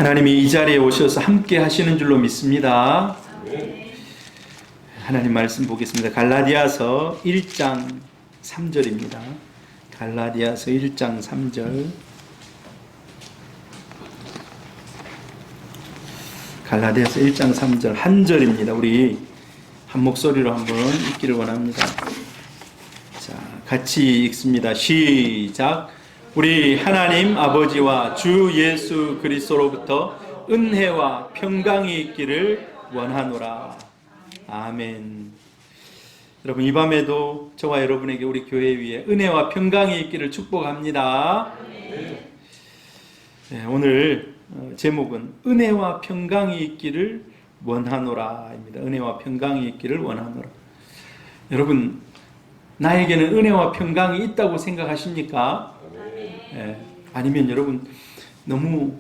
하나님이 이 자리에 오셔서 함께 하시는 줄로 믿습니다. 하나님 말씀 보겠습니다. 갈라디아서 1장 3절입니다. 갈라디아서 1장 3절. 갈라디아서 1장 3절 한 절입니다. 우리 한 목소리로 한번 읽기를 원합니다. 자, 같이 읽습니다. 시작. 우리 하나님 아버지와 주 예수 그리스도로부터 은혜와 평강이 있기를 원하노라. 아멘. 여러분, 이 밤에도 저와 여러분에게 우리 교회 위에 은혜와 평강이 있기를 축복합니다. 네, 오늘 제목은 은혜와 평강이 있기를 원하노라입니다. 은혜와 평강이 있기를 원하노라. 여러분, 나에게는 은혜와 평강이 있다고 생각하십니까? 아니면 여러분 너무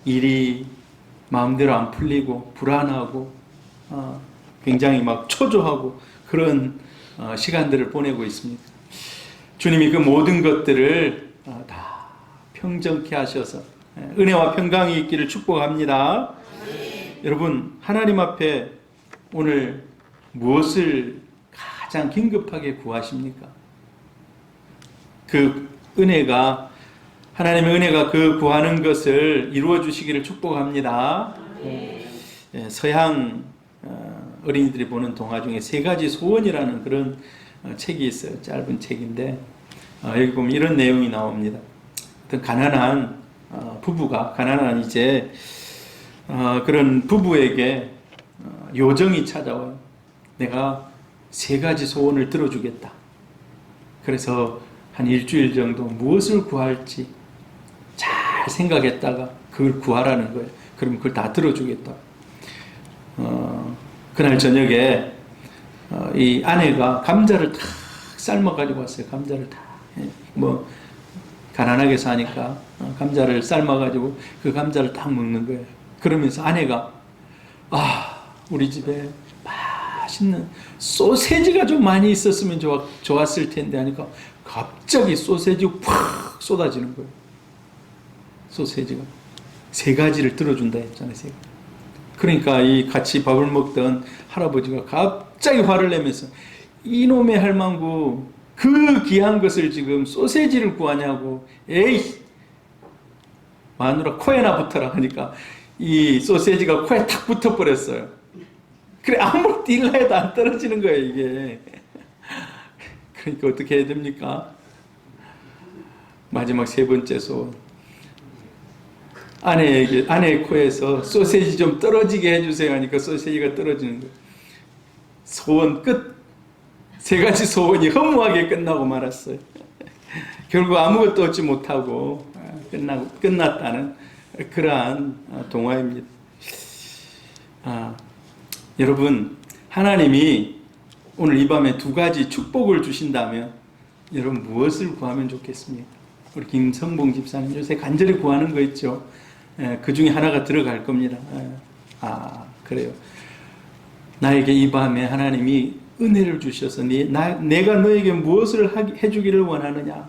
일이 마음대로 안 풀리고 불안하고 굉장히 막 초조하고 그런 시간들을 보내고 있습니다. 주님이 그 모든 것들을 다 평정케 하셔서 은혜와 평강이 있기를 축복합니다. 여러분, 하나님 앞에 오늘 무엇을 가장 긴급하게 구하십니까? 그 은혜가, 하나님의 은혜가 그 구하는 것을 이루어 주시기를 축복합니다. 서양 어린이들이 보는 동화 중에 세 가지 소원이라는 그런 책이 있어요. 짧은 책인데 여기 보면 이런 내용이 나옵니다. 어떤 가난한 부부가, 가난한 이제 그런 부부에게 요정이 찾아와요. 내가 세 가지 소원을 들어주겠다. 그래서 한 일주일 정도 무엇을 구할지 잘 생각했다가 그걸 구하라는 거예요. 그럼 그걸 다 들어주겠다. 그날 저녁에 이 아내가 감자를 탁 삶아가지고 왔어요. 감자를 다. 뭐 가난하게 사니까 감자를 삶아가지고 그 감자를 딱 먹는 거예요. 그러면서 아내가 우리 집에 맛있는 소세지가 좀 많이 있었으면 좋았을 텐데 하니까 갑자기 소세지가 팍 쏟아지는 거예요. 소세지가 세 가지를 들어준다 했잖아요. 세 가지. 그러니까 이 같이 밥을 먹던 할아버지가 갑자기 화를 내면서 이놈의 할망구 그 귀한 것을 지금 소세지를 구하냐고. 에이, 마누라 코에나 붙어라 하니까 이 소세지가 코에 탁 붙어버렸어요. 그래, 아무리 딜라 해도 안 떨어지는 거예요, 이게. 그러니까 어떻게 해야 됩니까? 마지막 세 번째 소원. 아내의 코에서 소세지 좀 떨어지게 해주세요 하니까 소세지가 떨어지는 거예요. 소원 끝. 세 가지 소원이 허무하게 끝나고 말았어요. 결국 아무것도 얻지 못하고 끝났다는 그러한 동화입니다. 여러분, 하나님이 오늘 이 밤에 두 가지 축복을 주신다면 여러분 무엇을 구하면 좋겠습니까? 우리 김성봉 집사님 요새 간절히 구하는 거 있죠? 그 중에 하나가 들어갈 겁니다. 그래요. 나에게 이 밤에 하나님이 은혜를 주셔서 내가 너에게 무엇을 해주기를 원하느냐?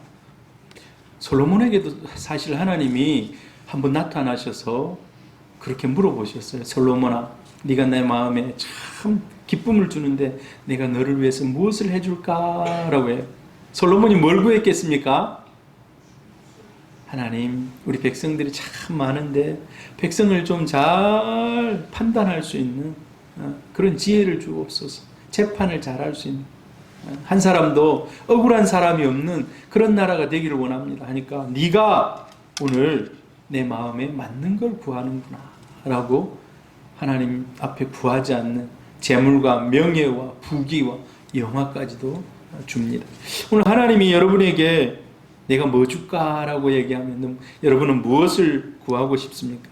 솔로몬에게도 사실 하나님이 한번 나타나셔서 그렇게 물어보셨어요. 솔로몬아, 네가 내 마음에 참 기쁨을 주는데 내가 너를 위해서 무엇을 해줄까라고 해요. 솔로몬이 뭘 구했겠습니까? 하나님, 우리 백성들이 참 많은데 백성을 좀 잘 판단할 수 있는 그런 지혜를 주옵소서. 재판을 잘 할 수 있는, 한 사람도 억울한 사람이 없는 그런 나라가 되기를 원합니다 하니까 네가 오늘 내 마음에 맞는 걸 구하는구나 라고 하나님 앞에 구하지 않는 재물과 명예와 부귀와 영화까지도 줍니다. 오늘 하나님이 여러분에게 내가 뭐 줄까라고 얘기하면 여러분은 무엇을 구하고 싶습니까?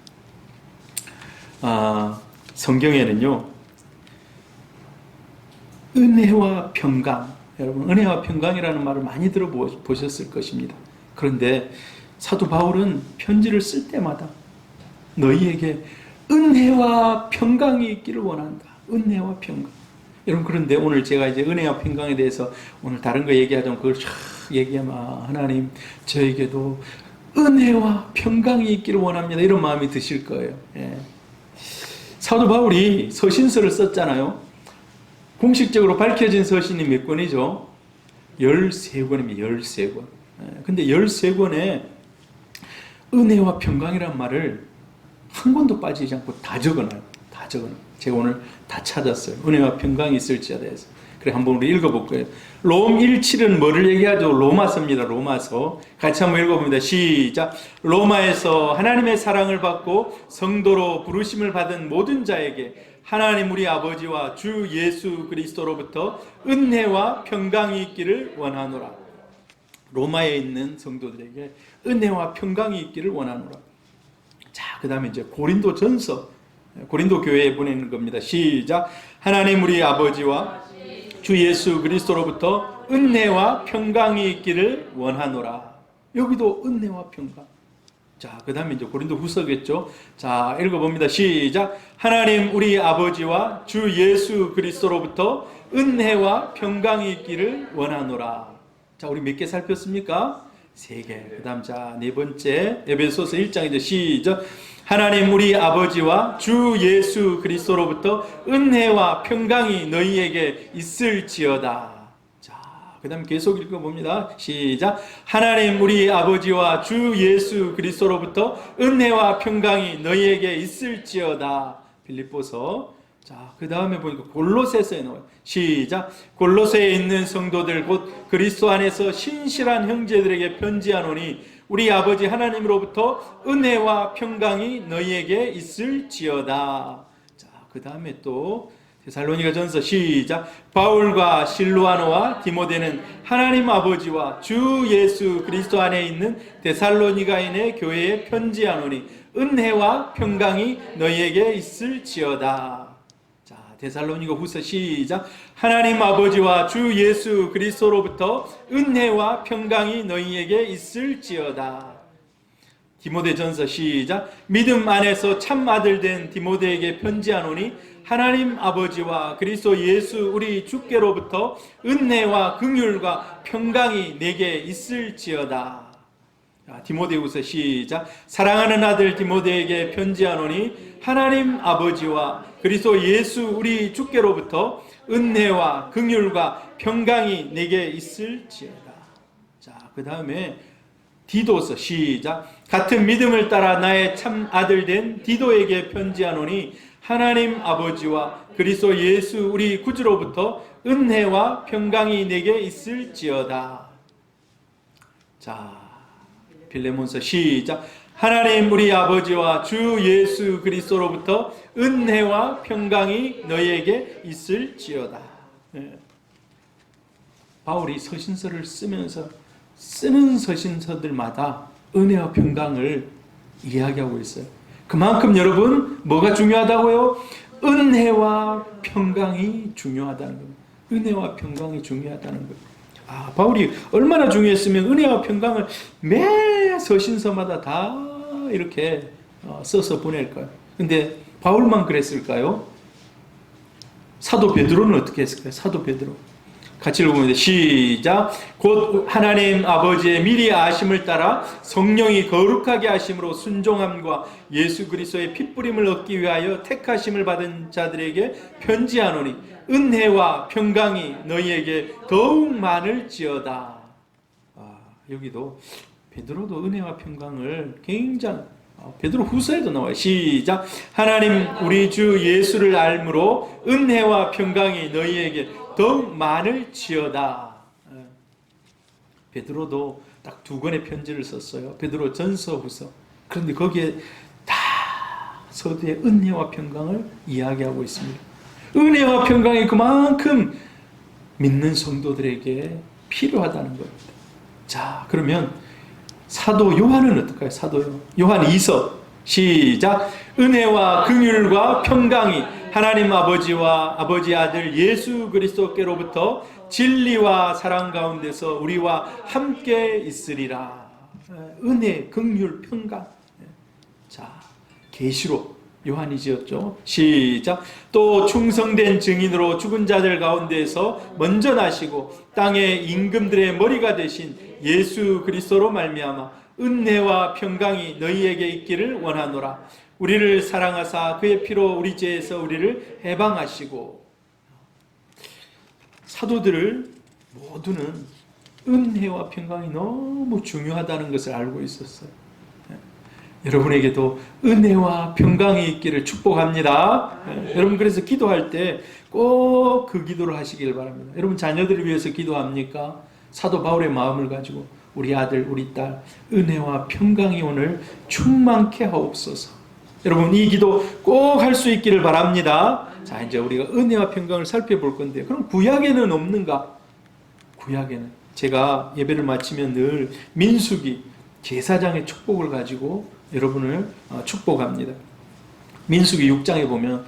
성경에는요, 은혜와 평강, 여러분 은혜와 평강이라는 말을 많이 들어보셨을 것입니다. 그런데 사도 바울은 편지를 쓸 때마다 너희에게 은혜와 평강이 있기를 원한다. 은혜와 평강. 여러분, 그런데 오늘 제가 이제 은혜와 평강에 대해서 오늘 다른 거 얘기하자면 그걸 쫙 얘기하면 하나님 저에게도 은혜와 평강이 있기를 원합니다. 이런 마음이 드실 거예요. 예. 사도 바울이 서신서를 썼잖아요. 공식적으로 밝혀진 서신이 몇 권이죠? 13권입니다. 13권. 근데 13권에 은혜와 평강이란 말을 한 권도 빠지지 않고 다 적어놔요. 다 적어놔요. 제가 오늘 다 찾았어요. 은혜와 평강이 있을지어다 해서. 그래, 한번 우리 읽어볼 거예요. 롬 1.7은 뭐를 얘기하죠? 로마서입니다. 로마서. 같이 한번 읽어봅니다. 시작. 로마에서 하나님의 사랑을 받고 성도로 부르심을 받은 모든 자에게 하나님 우리 아버지와 주 예수 그리스도로부터 은혜와 평강이 있기를 원하노라. 로마에 있는 성도들에게 은혜와 평강이 있기를 원하노라. 자, 그 다음에 이제 고린도 전서, 고린도 교회에 보내는 겁니다. 시작. 하나님 우리 아버지와 주 예수 그리스도로부터 은혜와 평강이 있기를 원하노라. 여기도 은혜와 평강. 자, 그 다음에 이제 고린도 후서겠죠. 자, 읽어봅니다. 시작. 하나님 우리 아버지와 주 예수 그리스도로부터 은혜와 평강이 있기를 원하노라. 자, 우리 몇 개 살폈습니까? 3개. 그 다음, 자, 4번째. 에베소서 1장이죠. 시작. 하나님 우리 아버지와 주 예수 그리스도로부터 은혜와 평강이 너희에게 있을지어다. 자, 그 다음 계속 읽어봅니다. 시작. 하나님 우리 아버지와 주 예수 그리스도로부터 은혜와 평강이 너희에게 있을지어다. 빌립보서. 자, 그 다음에 보니까 골로새서에 나와요. 시작. 골로새에 있는 성도들 곧 그리스도 안에서 신실한 형제들에게 편지하노니 우리 아버지 하나님으로부터 은혜와 평강이 너희에게 있을지어다. 자, 그 다음에 또 데살로니가전서 시작. 바울과 실루아노와 디모데는 하나님 아버지와 주 예수 그리스도 안에 있는 데살로니가인의 교회에 편지하노니 은혜와 평강이 너희에게 있을지어다. 데살로니가 후서 시작. 하나님 아버지와 주 예수 그리스도로부터 은혜와 평강이 너희에게 있을지어다. 디모데전서 시작. 믿음 안에서 참 아들 된 디모데에게 편지하노니 하나님 아버지와 그리스도 예수 우리 주께로부터 은혜와 긍휼과 평강이 내게 있을지어다. 디모데후서 시작. 사랑하는 아들 디모데에게 편지하노니 하나님 아버지와 그리스도 예수 우리 주께로부터 은혜와 긍휼과 평강이 내게 있을지어다. 자, 그 다음에 디도서 시작. 같은 믿음을 따라 나의 참 아들 된 디도에게 편지하노니 하나님 아버지와 그리스도 예수 우리 구주로부터 은혜와 평강이 내게 있을지어다. 자, 빌레몬서 시작. 하나님 우리 아버지와 주 예수 그리스도로부터 은혜와 평강이 너희에게 있을지어다. 바울이 서신서를 쓰면서 쓰는 서신서들마다 은혜와 평강을 이야기하고 있어요. 그만큼 여러분 뭐가 중요하다고요? 은혜와 평강이 중요하다는 겁니다. 은혜와 평강이 중요하다는 겁니다. 바울이 얼마나 중요했으면 은혜와 평강을 매 서신서마다 다 이렇게 써서 보낼까요? 근데 바울만 그랬을까요? 사도 베드로는 어떻게 했을까요? 사도 베드로. 같이 읽어보면 시작. 곧 하나님 아버지의 미리 아심을 따라 성령이 거룩하게 하심으로 순종함과 예수 그리스도의 핏부림을 얻기 위하여 택하심을 받은 자들에게 편지하노니 은혜와 평강이 너희에게 더욱 많을지어다. 여기도 베드로도 은혜와 평강을 굉장히 베드로 후서에도 나와요. 시작. 하나님 우리 주 예수를 알므로 은혜와 평강이 너희에게 더욱 많을지어다. 베드로도 딱 2권의 편지를 썼어요. 베드로 전서 후서. 그런데 거기에 다 서두에 은혜와 평강을 이야기하고 있습니다. 은혜와 평강이 그만큼 믿는 성도들에게 필요하다는 겁니다. 자, 그러면 사도 요한은 어떨까요? 사도 요한 2서 시작. 은혜와 긍휼과 평강이 하나님 아버지와 아버지 아들 예수 그리스도께로부터 진리와 사랑 가운데서 우리와 함께 있으리라. 은혜, 긍휼, 평강. 자, 계시록 요한이 지었죠. 시작. 또 충성된 증인으로 죽은 자들 가운데서 먼저 나시고 땅의 임금들의 머리가 되신 예수 그리스도로 말미암아 은혜와 평강이 너희에게 있기를 원하노라. 우리를 사랑하사 그의 피로 우리 죄에서 우리를 해방하시고. 사도들을 모두는 은혜와 평강이 너무 중요하다는 것을 알고 있었어요. 여러분에게도 은혜와 평강이 있기를 축복합니다. 여러분 그래서 기도할 때 꼭 그 기도를 하시길 바랍니다. 여러분 자녀들을 위해서 기도합니까? 사도 바울의 마음을 가지고 우리 아들 우리 딸 은혜와 평강이 오늘 충만케 하옵소서. 여러분 이 기도 꼭 할 수 있기를 바랍니다. 자, 이제 우리가 은혜와 평강을 살펴볼 건데요. 그럼 구약에는 없는가? 구약에는 제가 예배를 마치면 늘 민수기 제사장의 축복을 가지고 여러분을 축복합니다. 민수기 6장에 보면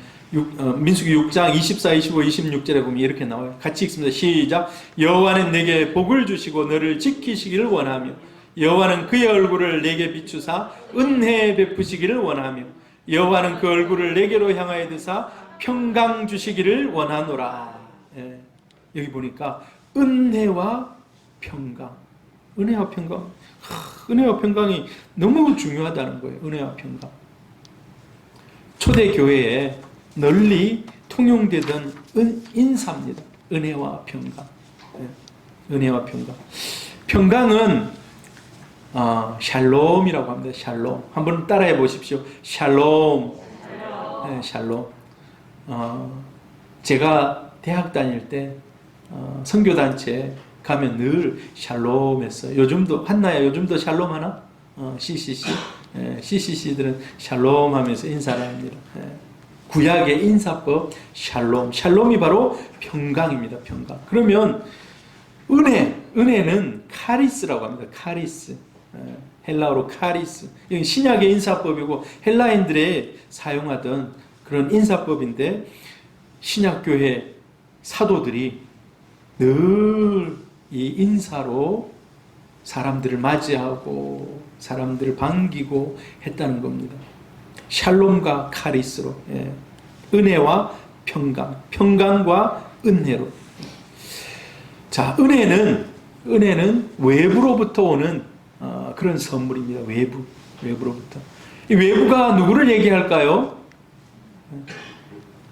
민수기 6장 24, 25, 26절에 보면 이렇게 나와요. 같이 읽습니다. 시작. 여호와는 내게 복을 주시고 너를 지키시기를 원하며 여호와는 그의 얼굴을 내게 비추사 은혜 베푸시기를 원하며 여호와는 그 얼굴을 내게로 향하여 드사 평강 주시기를 원하노라. 예. 여기 보니까 은혜와 평강. 은혜와 평강. 은혜와 평강이 너무 중요하다는 거예요. 은혜와 평강. 초대교회에 널리 통용되던 인사입니다. 은혜와 평강. 은혜와 평강. 평강은 샬롬이라고 합니다. 샬롬. 한번 따라해 보십시오. 샬롬. 네, 샬롬. 제가 대학 다닐 때 선교단체 가면 늘 샬롬 했어요. 요즘도 한나야 요즘도 샬롬 하나? CCC. CCC들은 샬롬 하면서 인사를 합니다. 구약의 인사법 샬롬. 샬롬이 바로 평강입니다. 평강. 그러면 은혜는 카리스라고 합니다. 카리스. 헬라어로 카리스. 이건 신약의 인사법이고 헬라인들의 사용하던 그런 인사법인데 신약교회 사도들이 늘 이 인사로 사람들을 맞이하고 사람들을 반기고 했다는 겁니다. 샬롬과 카리스로. 은혜와 평강. 평강과 은혜로. 자, 은혜는 외부로부터 오는 그런 선물입니다. 외부로부터. 이 외부가 누구를 얘기할까요?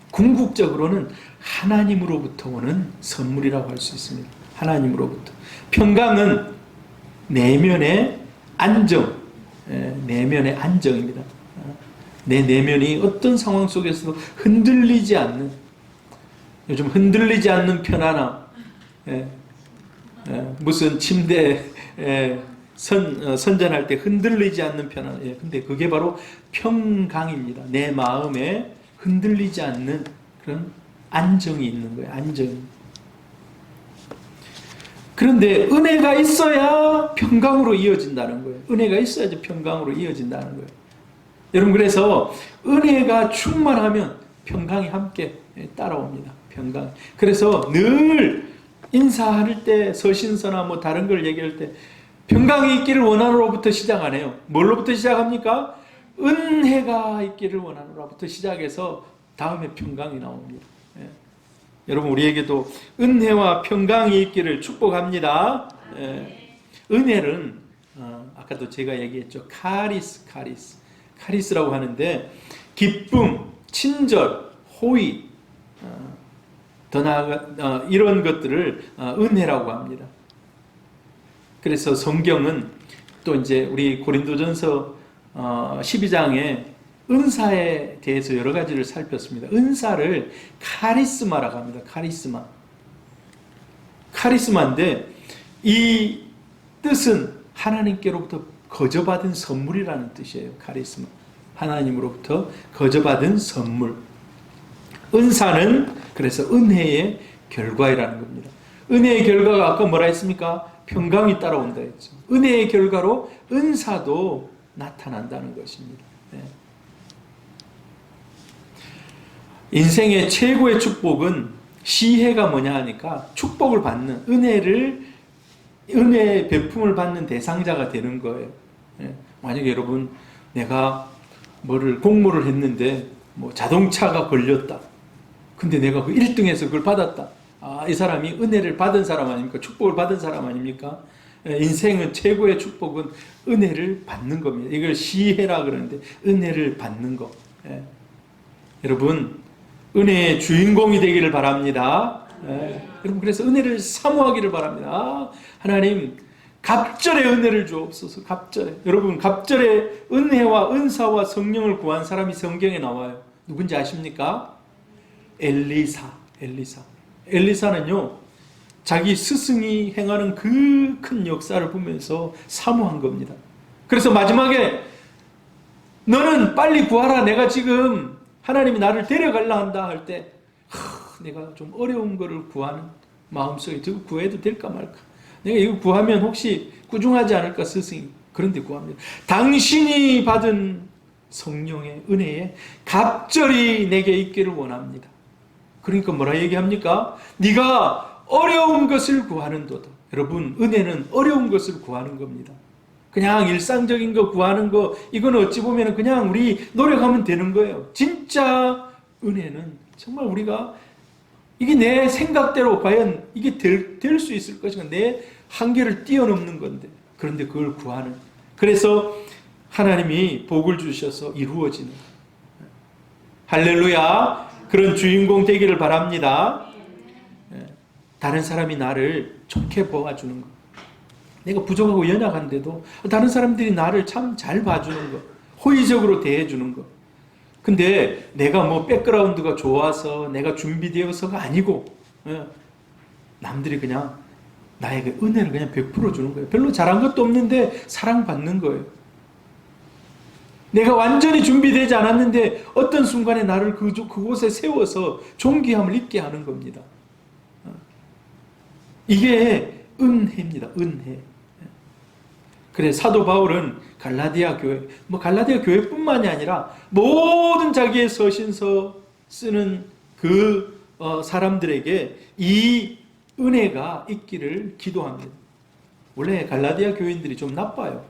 궁극적으로는 하나님으로부터 오는 선물이라고 할 수 있습니다. 하나님으로부터. 평강은 내면의 안정, 내면의 안정입니다. 내 내면이 어떤 상황 속에서도 흔들리지 않는, 요즘 흔들리지 않는 편안함, 무슨 침대 선전할 때 흔들리지 않는 편안함. 근데 그게 바로 평강입니다. 내 마음에 흔들리지 않는 그런 안정이 있는 거예요. 안정. 그런데 은혜가 있어야 평강으로 이어진다는 거예요. 은혜가 있어야지 평강으로 이어진다는 거예요. 여러분 그래서 은혜가 충만하면 평강이 함께 따라옵니다. 평강. 그래서 늘 인사할 때 서신서나 뭐 다른 걸 얘기할 때 평강이 있기를 원하노로부터 시작 안 해요. 뭘로부터 시작합니까? 은혜가 있기를 원하노로부터 시작해서 다음에 평강이 나옵니다. 여러분 우리에게도 은혜와 평강이 있기를 축복합니다. 은혜는 아까도 제가 얘기했죠. 카리스라고 하는데 기쁨, 친절, 호의, 더 나아가 이런 것들을 은혜라고 합니다. 그래서 성경은 또 이제 우리 고린도전서 12장에 은사에 대해서 여러 가지를 살폈습니다. 은사를 카리스마라고 합니다. 카리스마인데 이 뜻은 하나님께로부터 거저받은 선물이라는 뜻이에요. 카리스마. 하나님으로부터 거저받은 선물. 은사는 그래서 은혜의 결과이라는 겁니다. 은혜의 결과가 아까 뭐라 했습니까? 평강이 따라온다 했죠. 은혜의 결과로 은사도 나타난다는 것입니다. 인생의 최고의 축복은 시혜가 뭐냐 하니까 축복을 받는 은혜의 베품을 받는 대상자가 되는 거예요. 만약에 여러분 내가 공모를 했는데 뭐 자동차가 걸렸다. 근데 내가 그 1등에서 그걸 받았다. 이 사람이 은혜를 받은 사람 아닙니까? 축복을 받은 사람 아닙니까? 인생은 최고의 축복은 은혜를 받는 겁니다. 이걸 시혜라 그러는데 은혜를 받는 거. 예. 여러분 은혜의 주인공이 되기를 바랍니다. 예. 여러분 그래서 은혜를 사모하기를 바랍니다. 하나님 갑절의 은혜를 주옵소서. 갑절에 여러분 갑절에 은혜와 은사와 성령을 구한 사람이 성경에 나와요. 누군지 아십니까? 엘리사는요 자기 스승이 행하는 그 큰 역사를 보면서 사모한 겁니다. 그래서 마지막에 너는 빨리 구하라. 내가 지금 하나님이 나를 데려갈라 한다 할 때 내가 좀 어려운 거를 구하는 마음속에 저거 구해도 될까 말까. 내가 이거 구하면 혹시 꾸중하지 않을까 스승이. 그런데 구합니다. 당신이 받은 성령의 은혜에 갑절이 내게 있기를 원합니다. 그러니까 뭐라 얘기합니까? 네가 어려운 것을 구하는도다. 여러분 은혜는 어려운 것을 구하는 겁니다. 그냥 일상적인 거 구하는 거 이건 어찌 보면 그냥 우리 노력하면 되는 거예요. 진짜 은혜는 정말 우리가 이게 내 생각대로 과연 이게 될 수 있을 것인가, 내 한계를 뛰어넘는 건데 그런데 그걸 구하는, 그래서 하나님이 복을 주셔서 이루어지는, 할렐루야, 그런 주인공 되기를 바랍니다. 다른 사람이 나를 좋게 보아주는 것, 내가 부족하고 연약한데도 다른 사람들이 나를 참 잘 봐주는 것, 호의적으로 대해주는 것. 근데 내가 뭐 백그라운드가 좋아서 내가 준비되어서가 아니고 남들이 그냥 나에게 은혜를 그냥 100% 주는 거예요. 별로 잘한 것도 없는데 사랑받는 거예요. 내가 완전히 준비되지 않았는데 어떤 순간에 나를 그곳에 세워서 존귀함을 입게 하는 겁니다. 이게 은혜입니다. 은혜. 그래 사도 바울은 갈라디아 교회, 갈라디아 교회뿐만이 아니라 모든 자기의 서신서 쓰는 그 사람들에게 이 은혜가 있기를 기도합니다. 원래 갈라디아 교인들이 좀 나빠요.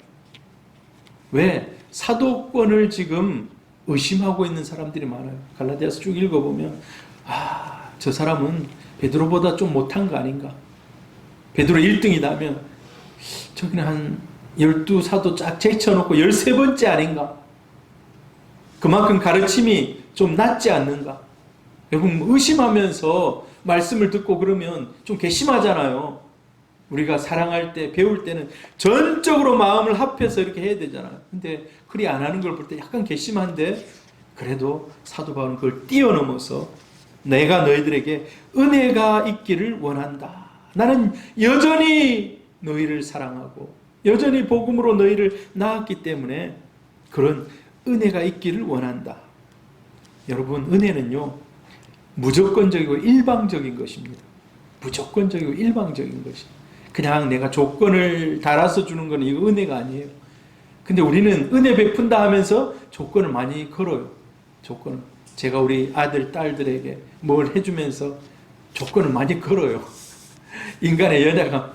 왜? 사도권을 지금 의심하고 있는 사람들이 많아요. 갈라디아서 쭉 읽어보면 저 사람은 베드로보다 좀 못한 거 아닌가, 베드로 1등이다면 저기는 한 12사도 쫙 제쳐놓고 13번째 아닌가, 그만큼 가르침이 좀 낮지 않는가. 여러분 의심하면서 말씀을 듣고 그러면 좀 괘씸하잖아요. 우리가 사랑할 때, 배울 때는 전적으로 마음을 합해서 이렇게 해야 되잖아요. 근데 그리 안 하는 걸 볼 때 약간 괘씸한데, 그래도 사도 바울은 그걸 뛰어넘어서 내가 너희들에게 은혜가 있기를 원한다. 나는 여전히 너희를 사랑하고 여전히 복음으로 너희를 낳았기 때문에 그런 은혜가 있기를 원한다. 여러분 은혜는요 무조건적이고 일방적인 것입니다. 무조건적이고 일방적인 것입니다. 그냥 내가 조건을 달아서 주는 건 이거 은혜가 아니에요. 근데 우리는 은혜 베푼다 하면서 조건을 많이 걸어요. 조건을. 제가 우리 아들, 딸들에게 뭘 해주면서 조건을 많이 걸어요. 인간의 연약함.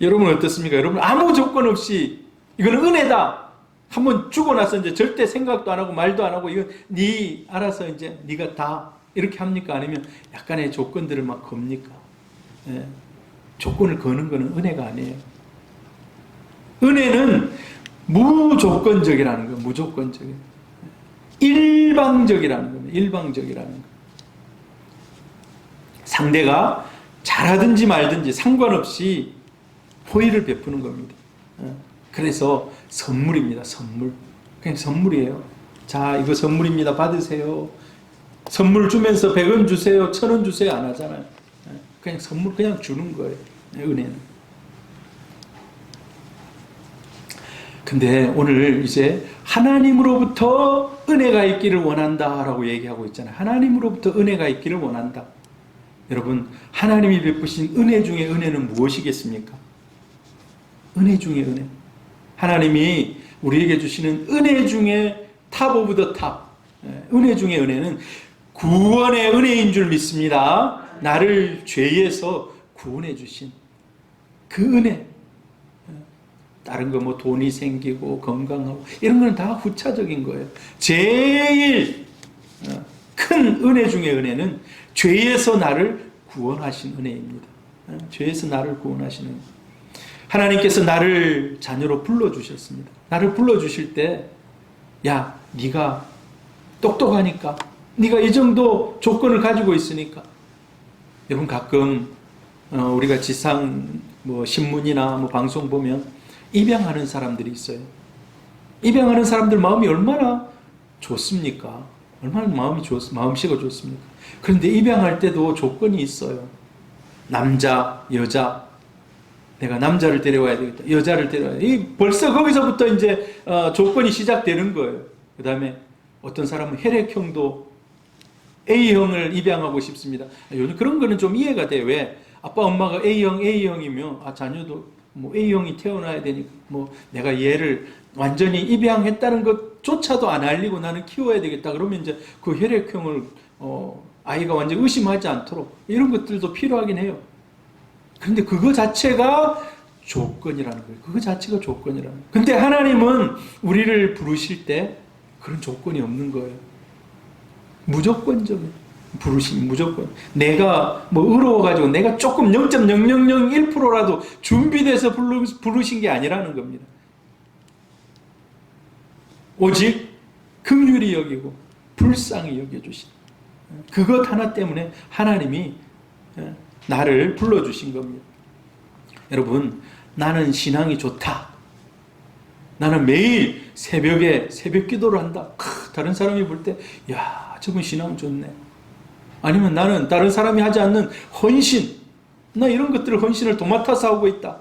여러분은 어떻습니까? 여러분 아무 조건 없이 이거는 은혜다. 한번 주고 나서 이제 절대 생각도 안 하고 말도 안 하고 이건 네 알아서 이제 네가 다 이렇게 합니까? 아니면 약간의 조건들을 막 겁니까? 예. 조건을 거는 거는 은혜가 아니에요. 은혜는 무조건적이라는 거예요. 무조건적인. 일방적이라는 겁니다. 일방적이라는 거. 상대가 잘하든지 말든지 상관없이 호의를 베푸는 겁니다. 그래서 선물입니다. 선물. 그냥 선물이에요. 자, 이거 선물입니다. 받으세요. 선물 주면서 100원 주세요. 1000원 주세요. 안 하잖아요. 그냥 선물 그냥 주는 거예요. 은혜는. 근데 오늘 이제 하나님으로부터 은혜가 있기를 원한다 라고 얘기하고 있잖아요. 하나님으로부터 은혜가 있기를 원한다. 여러분 하나님이 베푸신 은혜 중에 은혜는 무엇이겠습니까? 은혜 중에 은혜. 하나님이 우리에게 주시는 은혜 중에 탑 오브 더 탑. 은혜 중에 은혜는 구원의 은혜인 줄 믿습니다. 나를 죄에서 구원해 주신 그 은혜. 다른 거 뭐 돈이 생기고 건강하고 이런 건 다 후차적인 거예요. 제일 큰 은혜 중에 은혜는 죄에서 나를 구원하신 은혜입니다. 죄에서 나를 구원하시는. 하나님께서 나를 자녀로 불러주셨습니다. 나를 불러주실 때, 야, 네가 똑똑하니까, 네가 이 정도 조건을 가지고 있으니까. 여러분, 가끔 우리가 지상 신문이나 방송 보면 입양하는 사람들이 있어요. 입양하는 사람들 마음이 얼마나 좋습니까? 얼마나 마음씨가 좋습니까? 그런데 입양할 때도 조건이 있어요. 남자, 여자. 내가 남자를 데려와야 되겠다. 여자를 데려와야 되겠다. 벌써 거기서부터 이제 조건이 시작되는 거예요. 그 다음에 어떤 사람은 혈액형도 A형을 입양하고 싶습니다. 요즘 그런 거는 좀 이해가 돼요. 왜? 아빠, 엄마가 A형이면, 자녀도 A형이 태어나야 되니까, 내가 얘를 완전히 입양했다는 것조차도 안 알리고 나는 키워야 되겠다. 그러면 이제 그 혈액형을, 아이가 완전히 의심하지 않도록, 이런 것들도 필요하긴 해요. 그런데 그거 자체가 조건이라는 거예요. 그거 자체가 조건이라는 거예요. 근데 하나님은 우리를 부르실 때 그런 조건이 없는 거예요. 무조건적인 부르심, 무조건. 내가 의로워가지고 내가 조금 0.0001%라도 준비돼서 부르신 게 아니라는 겁니다. 오직 긍휼히 여기고 불쌍히 여겨주신 그것 하나 때문에 하나님이 나를 불러주신 겁니다. 여러분, 나는 신앙이 좋다. 나는 매일 새벽에 새벽 기도를 한다. 다른 사람이 볼 때, 야, 저분 신앙 좋네. 아니면 나는 다른 사람이 하지 않는 헌신, 나 이런 것들을 헌신을 도맡아서 하고 있다.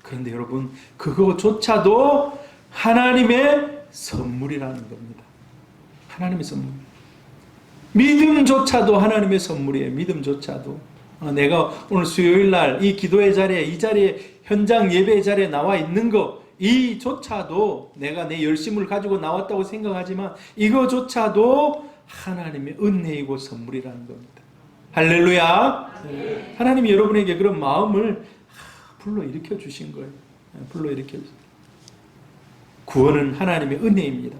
그런데 여러분, 그거조차도 하나님의 선물이라는 겁니다. 하나님의 선물. 믿음조차도 하나님의 선물이에요. 믿음조차도. 내가 오늘 수요일 날 이 기도의 자리에, 이 자리에, 현장 예배의 자리에 나와 있는 거, 이조차도 내가 내 열심을 가지고 나왔다고 생각하지만 이거조차도 하나님의 은혜이고 선물이라는 겁니다. 할렐루야. 네. 하나님이 여러분에게 그런 마음을 불러일으켜 주신 거예요. 불러일으켜 주신 거예요. 구원은 하나님의 은혜입니다.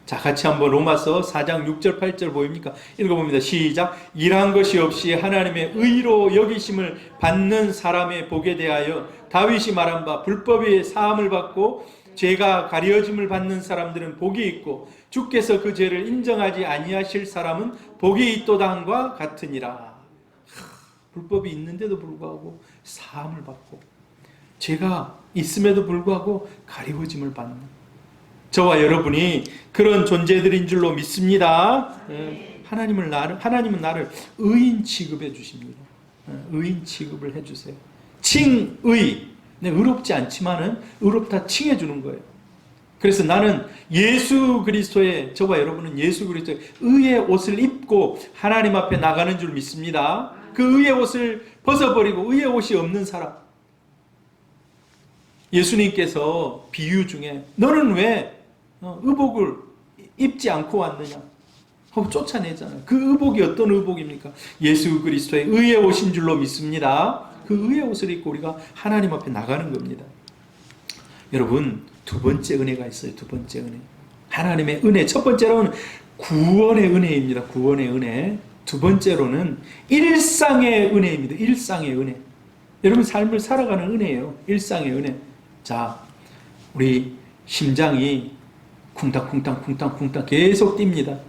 자, 같이 한번 로마서 4장 6절 8절 보입니까? 읽어봅니다. 시작. 일한 것이 없이 하나님의 의로 여기심을 받는 사람의 복에 대하여 다윗이 말한 바 불법의 사함을 받고 죄가 가려짐을 받는 사람들은 복이 있고 주께서 그 죄를 인정하지 아니하실 사람은 복이 있도다 함과 같으니라. 불법이 있는데도 불구하고 사함을 받고 죄가 있음에도 불구하고 가려짐을 받는 저와 여러분이 그런 존재들인 줄로 믿습니다. 하나님은 나를 의인 취급해 주십니다. 의인 취급을 해주세요. 칭의. 의롭지 않지만은 의롭다 칭해 주는 거예요. 그래서 나는 예수 그리스도의, 저와 여러분은 예수 그리스도의 의의 옷을 입고 하나님 앞에 나가는 줄 믿습니다. 그 의의 옷을 벗어버리고 의의 옷이 없는 사람. 예수님께서 비유 중에 너는 왜 의복을 입지 않고 왔느냐 하고 쫓아내잖아요. 그 의복이 어떤 의복입니까? 예수 그리스도의 의의 옷인 줄로 믿습니다. 그 의의 옷을 입고 우리가 하나님 앞에 나가는 겁니다. 여러분, 두 번째 은혜가 있어요. 두 번째 은혜. 하나님의 은혜. 첫 번째로는 구원의 은혜입니다. 구원의 은혜. 두 번째로는 일상의 은혜입니다. 일상의 은혜. 여러분 삶을 살아가는 은혜예요. 일상의 은혜. 자, 우리 심장이 쿵탕쿵탕 계속 뜁니다.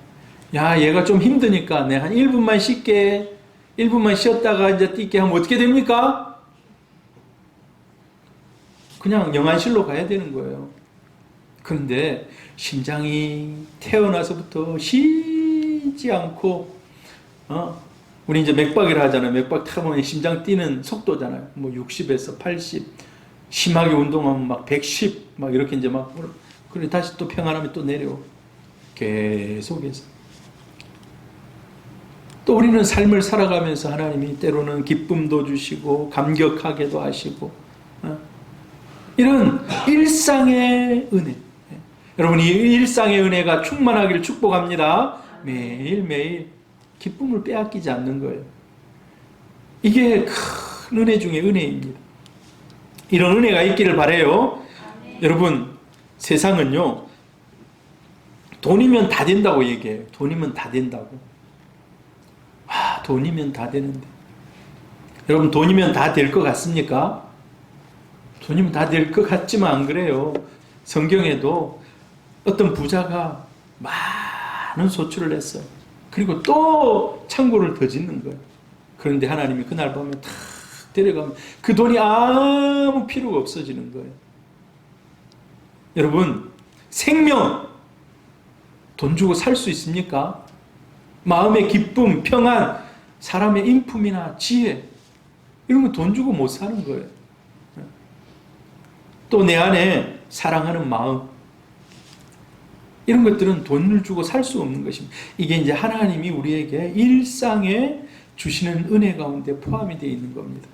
야, 얘가 좀 힘드니까 내가 한 1분만 쉴게. 1분만 쉬었다가 이제 뛸게 하면 어떻게 됩니까? 그냥 영안실로 가야 되는 거예요. 그런데 심장이 태어나서부터 쉬지 않고, 우리 이제 맥박이라 하잖아요. 맥박 타보면 심장 뛰는 속도잖아요. 60에서 80. 심하게 운동하면 막 110, 막 이렇게 이제 그래 다시 또 평안하면 또 내려오. 계속해서. 또 우리는 삶을 살아가면서 하나님이 때로는 기쁨도 주시고 감격하게도 하시고 이런 일상의 은혜. 여러분, 이 일상의 은혜가 충만하기를 축복합니다. 매일매일 기쁨을 빼앗기지 않는 거예요. 이게 큰 은혜 중에 은혜입니다. 이런 은혜가 있기를 바라요. 여러분, 세상은요 돈이면 다 된다고 얘기해요. 돈이면 다 된다고. 돈이면 다 되는데 여러분, 돈이면 다 될 것 같습니까? 돈이면 다 될 것 같지만 안 그래요. 성경에도 어떤 부자가 많은 소출을 했어요. 그리고 또 창고를 더 짓는 거예요. 그런데 하나님이 그날 밤에 탁 데려가면 그 돈이 아무 필요가 없어지는 거예요. 여러분, 생명 돈 주고 살 수 있습니까? 마음의 기쁨, 평안, 사람의 인품이나 지혜, 이런 거 돈 주고 못 사는 거예요. 또 내 안에 사랑하는 마음, 이런 것들은 돈을 주고 살 수 없는 것입니다. 이게 이제 하나님이 우리에게 일상에 주시는 은혜 가운데 포함이 되어 있는 겁니다.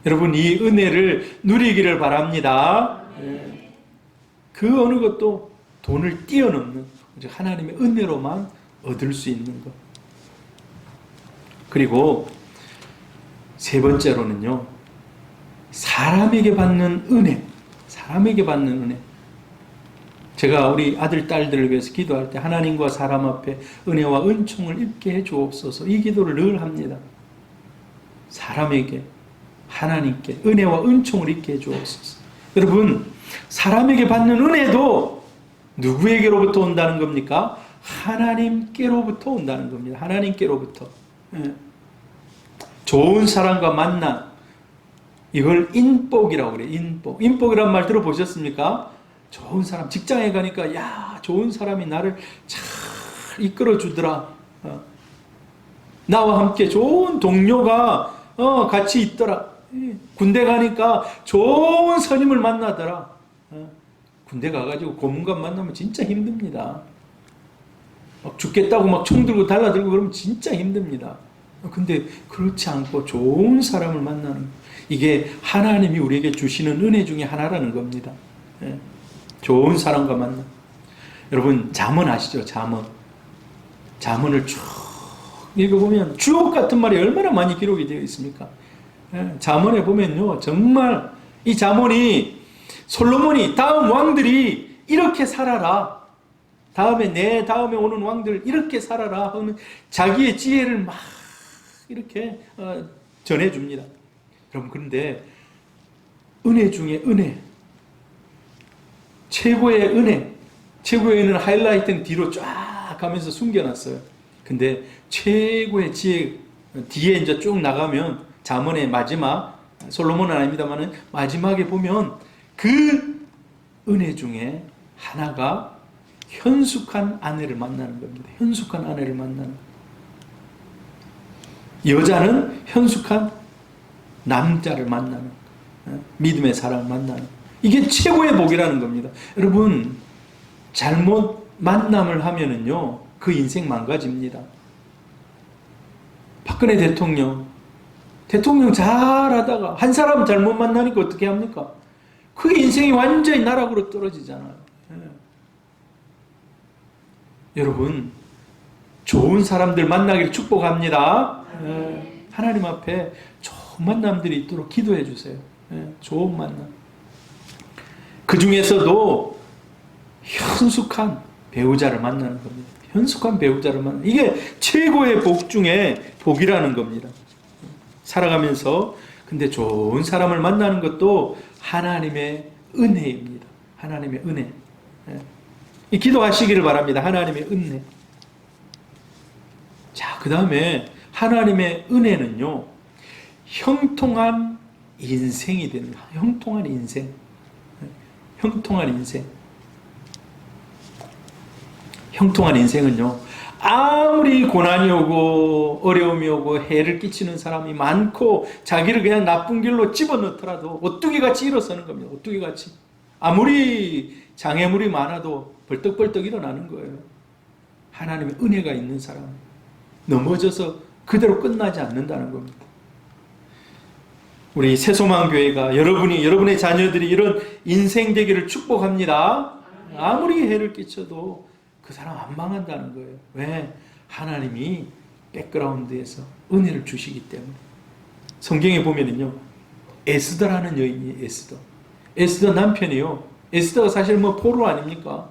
여러분, 이 은혜를 누리기를 바랍니다. 그 어느 것도 돈을 뛰어넘는, 하나님의 은혜로만 얻을 수 있는 것. 그리고 세 번째로는요, 사람에게 받는 은혜. 사람에게 받는 은혜. 제가 우리 아들, 딸들을 위해서 기도할 때 하나님과 사람 앞에 은혜와 은총을 입게 해 주옵소서, 이 기도를 늘 합니다. 사람에게, 하나님께 은혜와 은총을 입게 해 주옵소서. 여러분, 사람에게 받는 은혜도 누구에게로부터 온다는 겁니까? 하나님께로부터 온다는 겁니다. 하나님께로부터. 좋은 사람과 만남, 이걸 인복이라고 그래요. 인복. 인복이란 말 들어보셨습니까? 좋은 사람, 직장에 가니까 야, 좋은 사람이 나를 잘 이끌어 주더라. 나와 함께 좋은 동료가 같이 있더라. 군대 가니까 좋은 선임을 만나더라. 군대 가가지고 고문관 만나면 진짜 힘듭니다. 막 죽겠다고 막 총 들고 달라들고 그러면 진짜 힘듭니다. 근데 그렇지 않고 좋은 사람을 만나는, 이게 하나님이 우리에게 주시는 은혜 중에 하나라는 겁니다. 좋은 사람과 만나. 여러분, 잠언 아시죠? 잠언. 잠언을 쭉 읽어보면 주옥 같은 말이 얼마나 많이 기록이 되어 있습니까? 잠언에 보면요, 정말 이 잠언이 솔로몬이 다음 왕들이 이렇게 살아라, 내 다음에 오는 왕들 이렇게 살아라 하는 자기의 지혜를 막 이렇게 전해줍니다. 여러분, 그런데 은혜 중에 은혜, 최고의 은혜, 최고의 은혜는 하이라이트는 뒤로 쫙 가면서 숨겨놨어요. 근데 최고의 지혜 뒤에 이제 쭉 나가면 잠언의 마지막, 솔로몬은 아닙니다만은 마지막에 보면 그 은혜 중에 하나가 현숙한 아내를 만나는 겁니다. 현숙한 아내를 만나는. 여자는 현숙한 남자를 만나는, 믿음의 사람을 만나는, 이게 최고의 복이라는 겁니다. 여러분, 잘못 만남을 하면은요, 그 인생 망가집니다. 박근혜 대통령 잘하다가 한 사람 잘못 만나니까 어떻게 합니까? 그게 인생이 완전히 나락으로 떨어지잖아요. 여러분, 좋은 사람들 만나기를 축복합니다. 하나님 앞에 좋은 만남들이 있도록 기도해 주세요. 좋은 만남. 그 중에서도 현숙한 배우자를 만나는 겁니다. 현숙한 배우자를 만나는, 이게 최고의 복 중에 복이라는 겁니다. 살아가면서. 근데 좋은 사람을 만나는 것도 하나님의 은혜입니다. 하나님의 은혜. 이 기도하시기를 바랍니다. 하나님의 은혜. 자, 그 다음에 하나님의 은혜는요, 형통한 인생이 됩니다. 형통한 인생. 형통한 인생. 형통한 인생은요, 아무리 고난이 오고 어려움이 오고 해를 끼치는 사람이 많고 자기를 그냥 나쁜 길로 집어넣더라도 오뚜기같이 일어서는 겁니다. 오뚜기같이. 아무리 장애물이 많아도 벌떡벌떡 일어나는 거예요. 하나님의 은혜가 있는 사람, 넘어져서 그대로 끝나지 않는다는 겁니다. 우리 새소망교회가 여러분의 자녀들이 이런 인생 되기를 축복합니다. 아무리 해를 끼쳐도 그 사람 안 망한다는 거예요. 왜? 하나님이 백그라운드에서 은혜를 주시기 때문에. 성경에 보면은요, 에스더라는 여인이, 에스더 남편이요, 에스더가 사실 뭐 포로 아닙니까?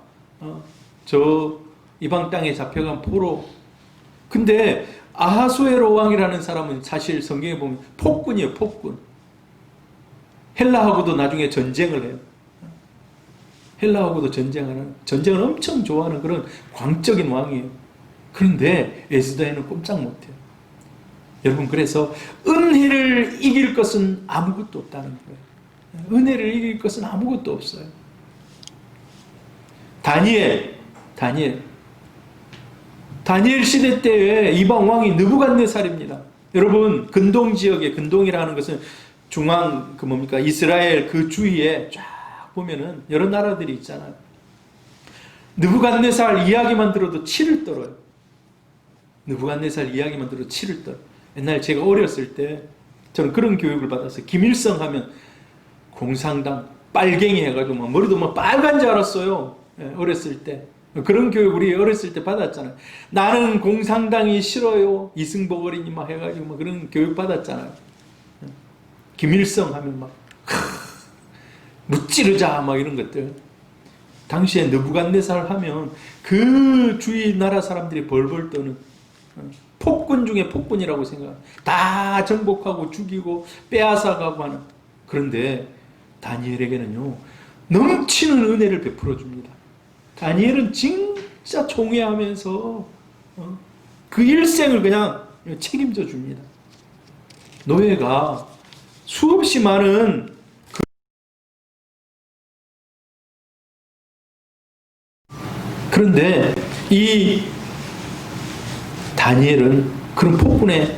저 이방 땅에 잡혀간 포로. 근데 아하수에로 왕이라는 사람은 사실 성경에 보면 폭군이에요, 폭군. 헬라하고도 나중에 전쟁을 해요. 헬라하고도 전쟁을 엄청 좋아하는 그런 광적인 왕이에요. 그런데 에스더에는 꼼짝 못해요. 여러분, 그래서 은혜를 이길 것은 아무것도 없다는 거예요. 은혜를 이길 것은 아무것도 없어요. 다니엘 시대 때에 이방 왕이 느부갓네살입니다. 여러분, 근동 지역에, 근동이라는 것은 중앙 이스라엘 그 주위에 쫙 보면은 여러 나라들이 있잖아요. 느부갓네살 이야기만 들어도 치를 떨어요. 느부갓네살 이야기만 들어도 치를 떨어요. 옛날 제가 어렸을 때 저는 그런 교육을 받았어요. 김일성 하면 공산당 빨갱이 해가지고 막 머리도 막 빨간 줄 알았어요. 어렸을 때. 그런 교육 우리 어렸을 때 받았잖아요. 나는 공산당이 싫어요. 이승복 어린이 막 해가지고 막 그런 교육 받았잖아요. 김일성 하면 막 무찌르자 막 이런 것들. 당시에 느부갓네살 하면 그 주위 나라 사람들이 벌벌 떠는 폭군 중에 폭군이라고 생각합니다. 다 정복하고 죽이고 빼앗아가고 하는. 그런데 다니엘에게는요, 넘치는 은혜를 베풀어 줍니다. 다니엘은 진짜 총애하면서 그 일생을 그냥 책임져 줍니다. 노예가 수없이 많은 그런데 이 다니엘은 그런 폭군의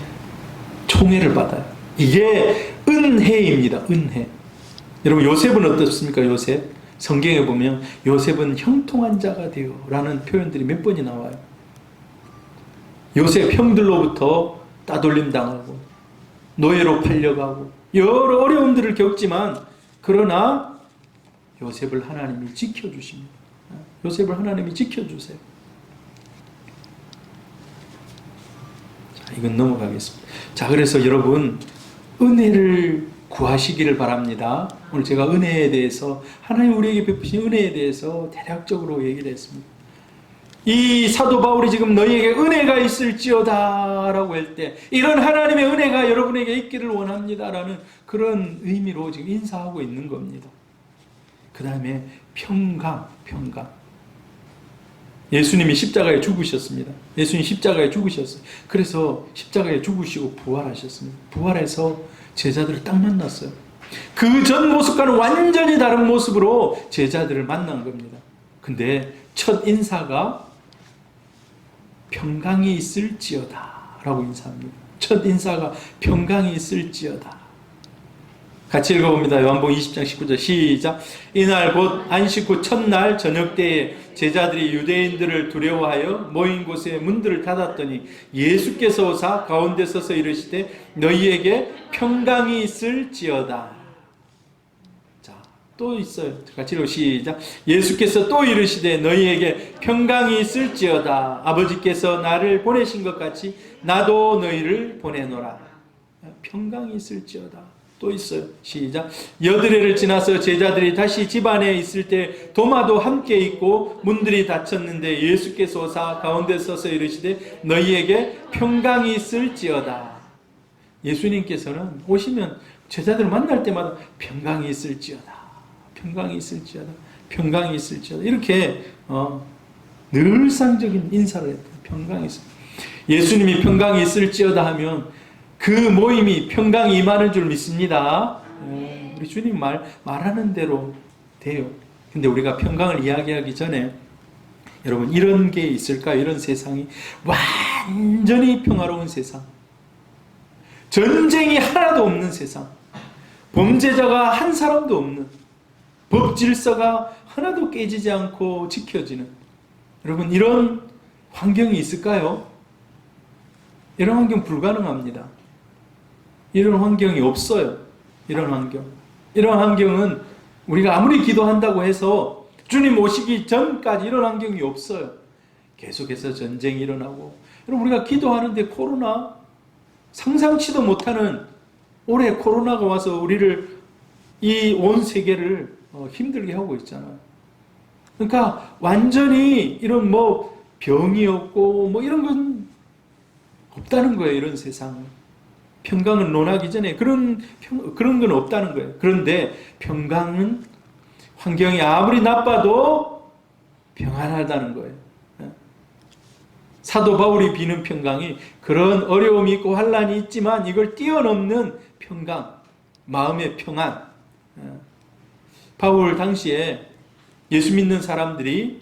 총애를 받아요. 이게 은혜입니다. 은혜. 여러분, 요셉은 어떻습니까? 요셉. 성경에 보면 요셉은 형통한 자가 되어 라는 표현들이 몇 번이 나와요. 요셉 형들로부터 따돌림 당하고 노예로 팔려가고 여러 어려움들을 겪지만, 그러나 요셉을 하나님이 지켜주십니다. 요셉을 하나님이 지켜주세요. 자, 이건 넘어가겠습니다. 자, 그래서 여러분, 은혜를 구하시기를 바랍니다. 오늘 제가 은혜에 대해서, 하나님 우리에게 베푸신 은혜에 대해서 대략적으로 얘기를 했습니다. 이 사도 바울이 지금 너희에게 은혜가 있을지어다 라고 할 때, 이런 하나님의 은혜가 여러분에게 있기를 원합니다 라는 그런 의미로 지금 인사하고 있는 겁니다. 그 다음에 평강. 예수님이 십자가에 죽으셨습니다. 예수님 십자가에 죽으셨어요. 그래서 십자가에 죽으시고 부활하셨습니다. 부활해서 제자들을 딱 만났어요. 그 전 모습과는 완전히 다른 모습으로 제자들을 만난 겁니다. 근데 첫 인사가 평강이 있을지어다 라고 인사합니다. 첫 인사가 평강이 있을지어다. 같이 읽어봅니다. 요한복음 20장 19절 시작. 이날 곧 안식 후 첫날 저녁 때에 제자들이 유대인들을 두려워하여 모인 곳에 문들을 닫았더니 예수께서 오사 가운데 서서 이르시되 너희에게 평강이 있을지어다. 자, 또 있어요. 같이 읽어 시작. 예수께서 또 이르시되 너희에게 평강이 있을지어다. 아버지께서 나를 보내신 것 같이 나도 너희를 보내노라. 평강이 있을지어다. 또 있어요. 시작. 여드레를 지나서 제자들이 다시 집 안에 있을 때 도마도 함께 있고 문들이 닫혔는데 예수께서 오사 가운데 서서 이르시되 너희에게 평강이 있을지어다. 예수님께서는 오시면 제자들을 만날 때마다 평강이 있을지어다. 평강이 있을지어다. 평강이 있을지어다. 이렇게 늘상적인 인사를 했다. 평강이 있을지어다. 예수님이 평강이 있을지어다 하면 그 모임이 평강이 임하는 줄 믿습니다. 우리 주님 말하는 대로 돼요. 근데 우리가 평강을 이야기하기 전에 여러분, 이런 게 있을까요? 이런 세상이 완전히 평화로운 세상, 전쟁이 하나도 없는 세상, 범죄자가 한 사람도 없는, 법 질서가 하나도 깨지지 않고 지켜지는, 여러분, 이런 환경이 있을까요? 이런 환경 불가능합니다. 이런 환경이 없어요. 이런 환경은 우리가 아무리 기도한다고 해서 주님 오시기 전까지 이런 환경이 없어요. 계속해서 전쟁이 일어나고, 여러분, 우리가 기도하는데 코로나, 상상치도 못하는 올해 코로나가 와서 우리를, 이 온 세계를 힘들게 하고 있잖아요. 그러니까 완전히 이런 병이 없고 이런 건 없다는 거예요. 이런 세상은 평강은 논하기 전에 그런 건 없다는 거예요. 그런데 평강은 환경이 아무리 나빠도 평안하다는 거예요. 사도 바울이 비는 평강이 그런 어려움이 있고 환란이 있지만 이걸 뛰어넘는 평강, 마음의 평안. 바울 당시에 예수 믿는 사람들이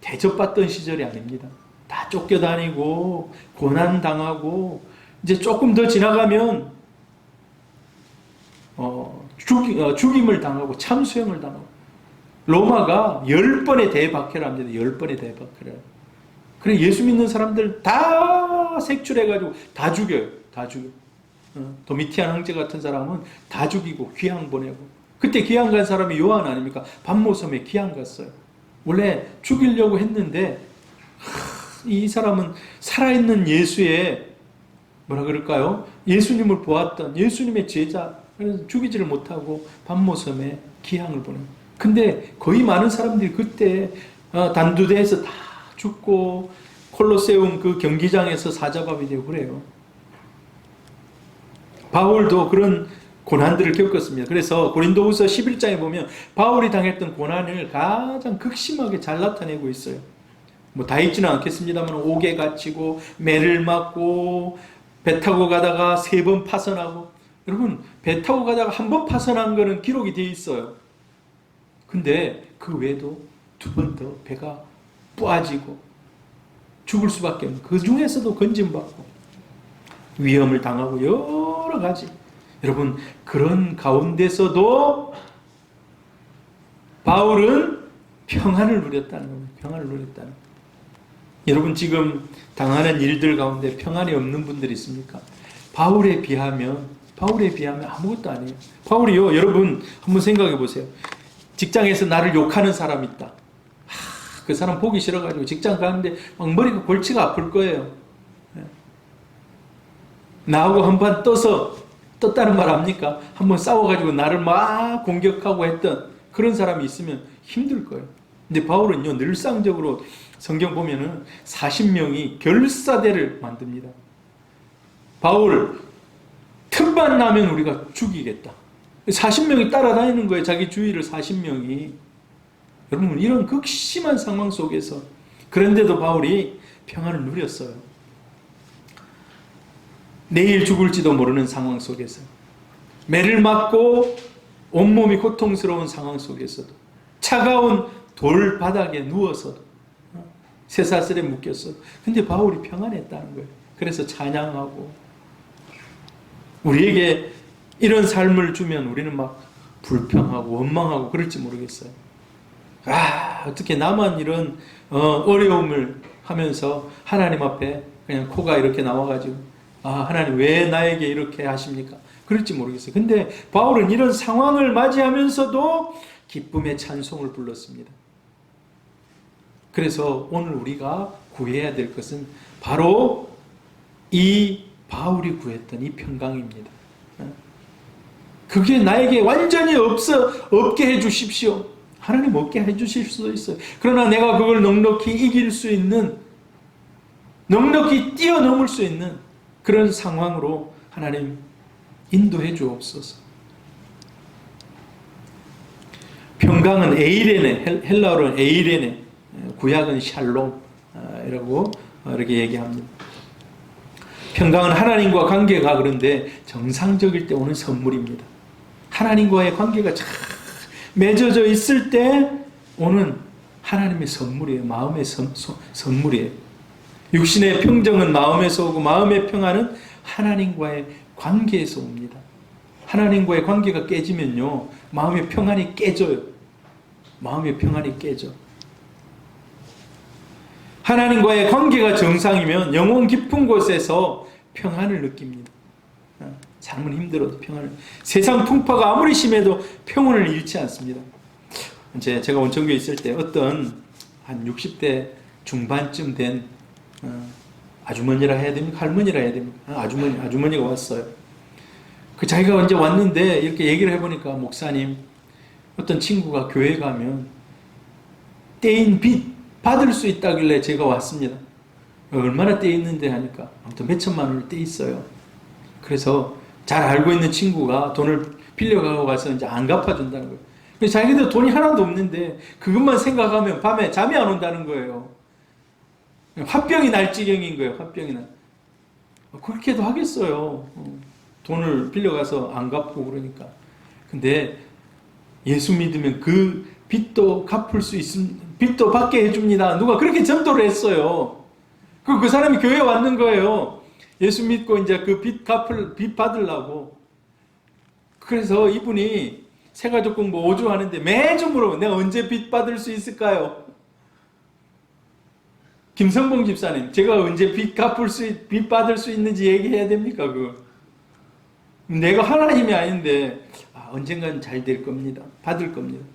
대접받던 시절이 아닙니다. 다 쫓겨다니고 고난당하고 이제 조금 더 지나가면 죽임을 당하고 참수형을 당하고 로마가 10번의 대박해를 합니다. 10번의 대박해를. 그래 예수 믿는 사람들 다 색출해가지고 다 죽여요. 다 죽여. 도미티안 황제 같은 사람은 다 죽이고 귀양 보내고. 그때 귀양 간 사람이 요한 아닙니까? 반모섬에 귀양 갔어요. 원래 죽이려고 했는데 이 사람은 살아있는 예수의 뭐라 그럴까요? 예수님을 보았던 예수님의 제자. 그래서 죽이지를 못하고 반모섬에 귀향을 보내요. 근데 거의 많은 사람들이 그때 단두대에서 다 죽고 콜로세움 그 경기장에서 사자밥이 되고 그래요. 바울도 그런 고난들을 겪었습니다. 그래서 고린도후서 11장에 보면 바울이 당했던 고난을 가장 극심하게 잘 나타내고 있어요. 뭐 다 읽지는 않겠습니다만 옥에 갇히고 매를 맞고 배 타고 가다가 3번 파선하고. 여러분 배 타고 가다가 한 번 파선한 거는 기록이 되어 있어요. 근데 그 외에도 2번 더 배가 빠지고 죽을 수밖에 없는, 그 중에서도 건짐받고 위험을 당하고 여러 가지. 여러분 그런 가운데서도 바울은 평안을 누렸다는 겁니다. 평안을 누렸다는. 여러분 지금 당하는 일들 가운데 평안이 없는 분들이 있습니까? 바울에 비하면 아무것도 아니에요. 바울이요, 여러분 한번 생각해 보세요. 직장에서 나를 욕하는 사람이 있다. 그 사람 보기 싫어가지고 직장 가는데 막 머리가 골치가 아플 거예요. 나하고 한번 떴다는 말 압니까? 한번 싸워가지고 나를 막 공격하고 했던 그런 사람이 있으면 힘들 거예요. 근데 바울은요, 늘상적으로 성경 보면은 40명이 결사대를 만듭니다. 바울 틈만 나면 우리가 죽이겠다. 40명이 따라다니는 거예요. 자기 주위를 40명이. 여러분 이런 극심한 상황 속에서 그런데도 바울이 평안을 누렸어요. 내일 죽을지도 모르는 상황 속에서, 매를 맞고 온몸이 고통스러운 상황 속에서도, 차가운 돌 바닥에 누워서도, 쇠사슬에 묶였어도, 근데 바울이 평안했다는 거예요. 그래서 찬양하고, 우리에게 이런 삶을 주면 우리는 막 불평하고 원망하고 그럴지 모르겠어요. 어떻게 나만 이런 어려움을 하면서 하나님 앞에 그냥 코가 이렇게 나와가지고 하나님 왜 나에게 이렇게 하십니까? 그럴지 모르겠어요. 근데 바울은 이런 상황을 맞이하면서도 기쁨의 찬송을 불렀습니다. 그래서 오늘 우리가 구해야 될 것은 바로 이 바울이 구했던 이 평강입니다. 그게 나에게 완전히 없게 해주십시오. 하나님 없게 해주실 수도 있어요. 그러나 내가 그걸 넉넉히 이길 수 있는, 넉넉히 뛰어넘을 수 있는 그런 상황으로 하나님 인도해 주옵소서. 평강은 에이레네, 헬라어로는 에이레네, 구약은 샬롬이라고 이렇게 얘기합니다. 평강은 하나님과 관계가 그런데 정상적일 때 오는 선물입니다. 하나님과의 관계가 잘 맺어져 있을 때 오는 하나님의 선물이에요. 마음의 선물이에요. 육신의 평정은 마음에서 오고 마음의 평안은 하나님과의 관계에서 옵니다. 하나님과의 관계가 깨지면요, 마음의 평안이 깨져요. 마음의 평안이 깨져. 하나님과의 관계가 정상이면 영혼 깊은 곳에서 평안을 느낍니다. 삶은 힘들어도 평안을. 세상 풍파가 아무리 심해도 평온을 잃지 않습니다. 제가 온천교에 있을 때 어떤 한 60대 중반쯤 된 아주머니라 해야 됩니까? 할머니라 해야 됩니까? 아주머니가 왔어요. 그 자기가 언제 왔는데 이렇게 얘기를 해보니까, 목사님, 어떤 친구가 교회 가면 떼인 빚 받을 수 있다길래 제가 왔습니다. 얼마나 떼 있는데 하니까 아무튼 몇 천만 원을 떼 있어요. 그래서 잘 알고 있는 친구가 돈을 빌려가고 가서 이제 안 갚아준다는 거예요. 그래서 자기들 돈이 하나도 없는데 그것만 생각하면 밤에 잠이 안 온다는 거예요. 화병이 날 지경인 거예요. 화병이 날. 그렇게도 하겠어요. 돈을 빌려가서 안 갚고 그러니까. 근데 예수 믿으면 그 빚도 갚을 수 있음, 빚도 받게 해줍니다. 누가 그렇게 전도를 했어요. 그 사람이 교회에 왔는 거예요. 예수 믿고 이제 그 빚 받으려고. 그래서 이분이 새가족 공부 5주 하는데 매주 물어봐. 내가 언제 빚 받을 수 있을까요? 김성봉 집사님, 제가 언제 빚 받을 수 있는지 얘기해야 됩니까? 내가 하나님이 아닌데, 언젠간 잘 될 겁니다. 받을 겁니다.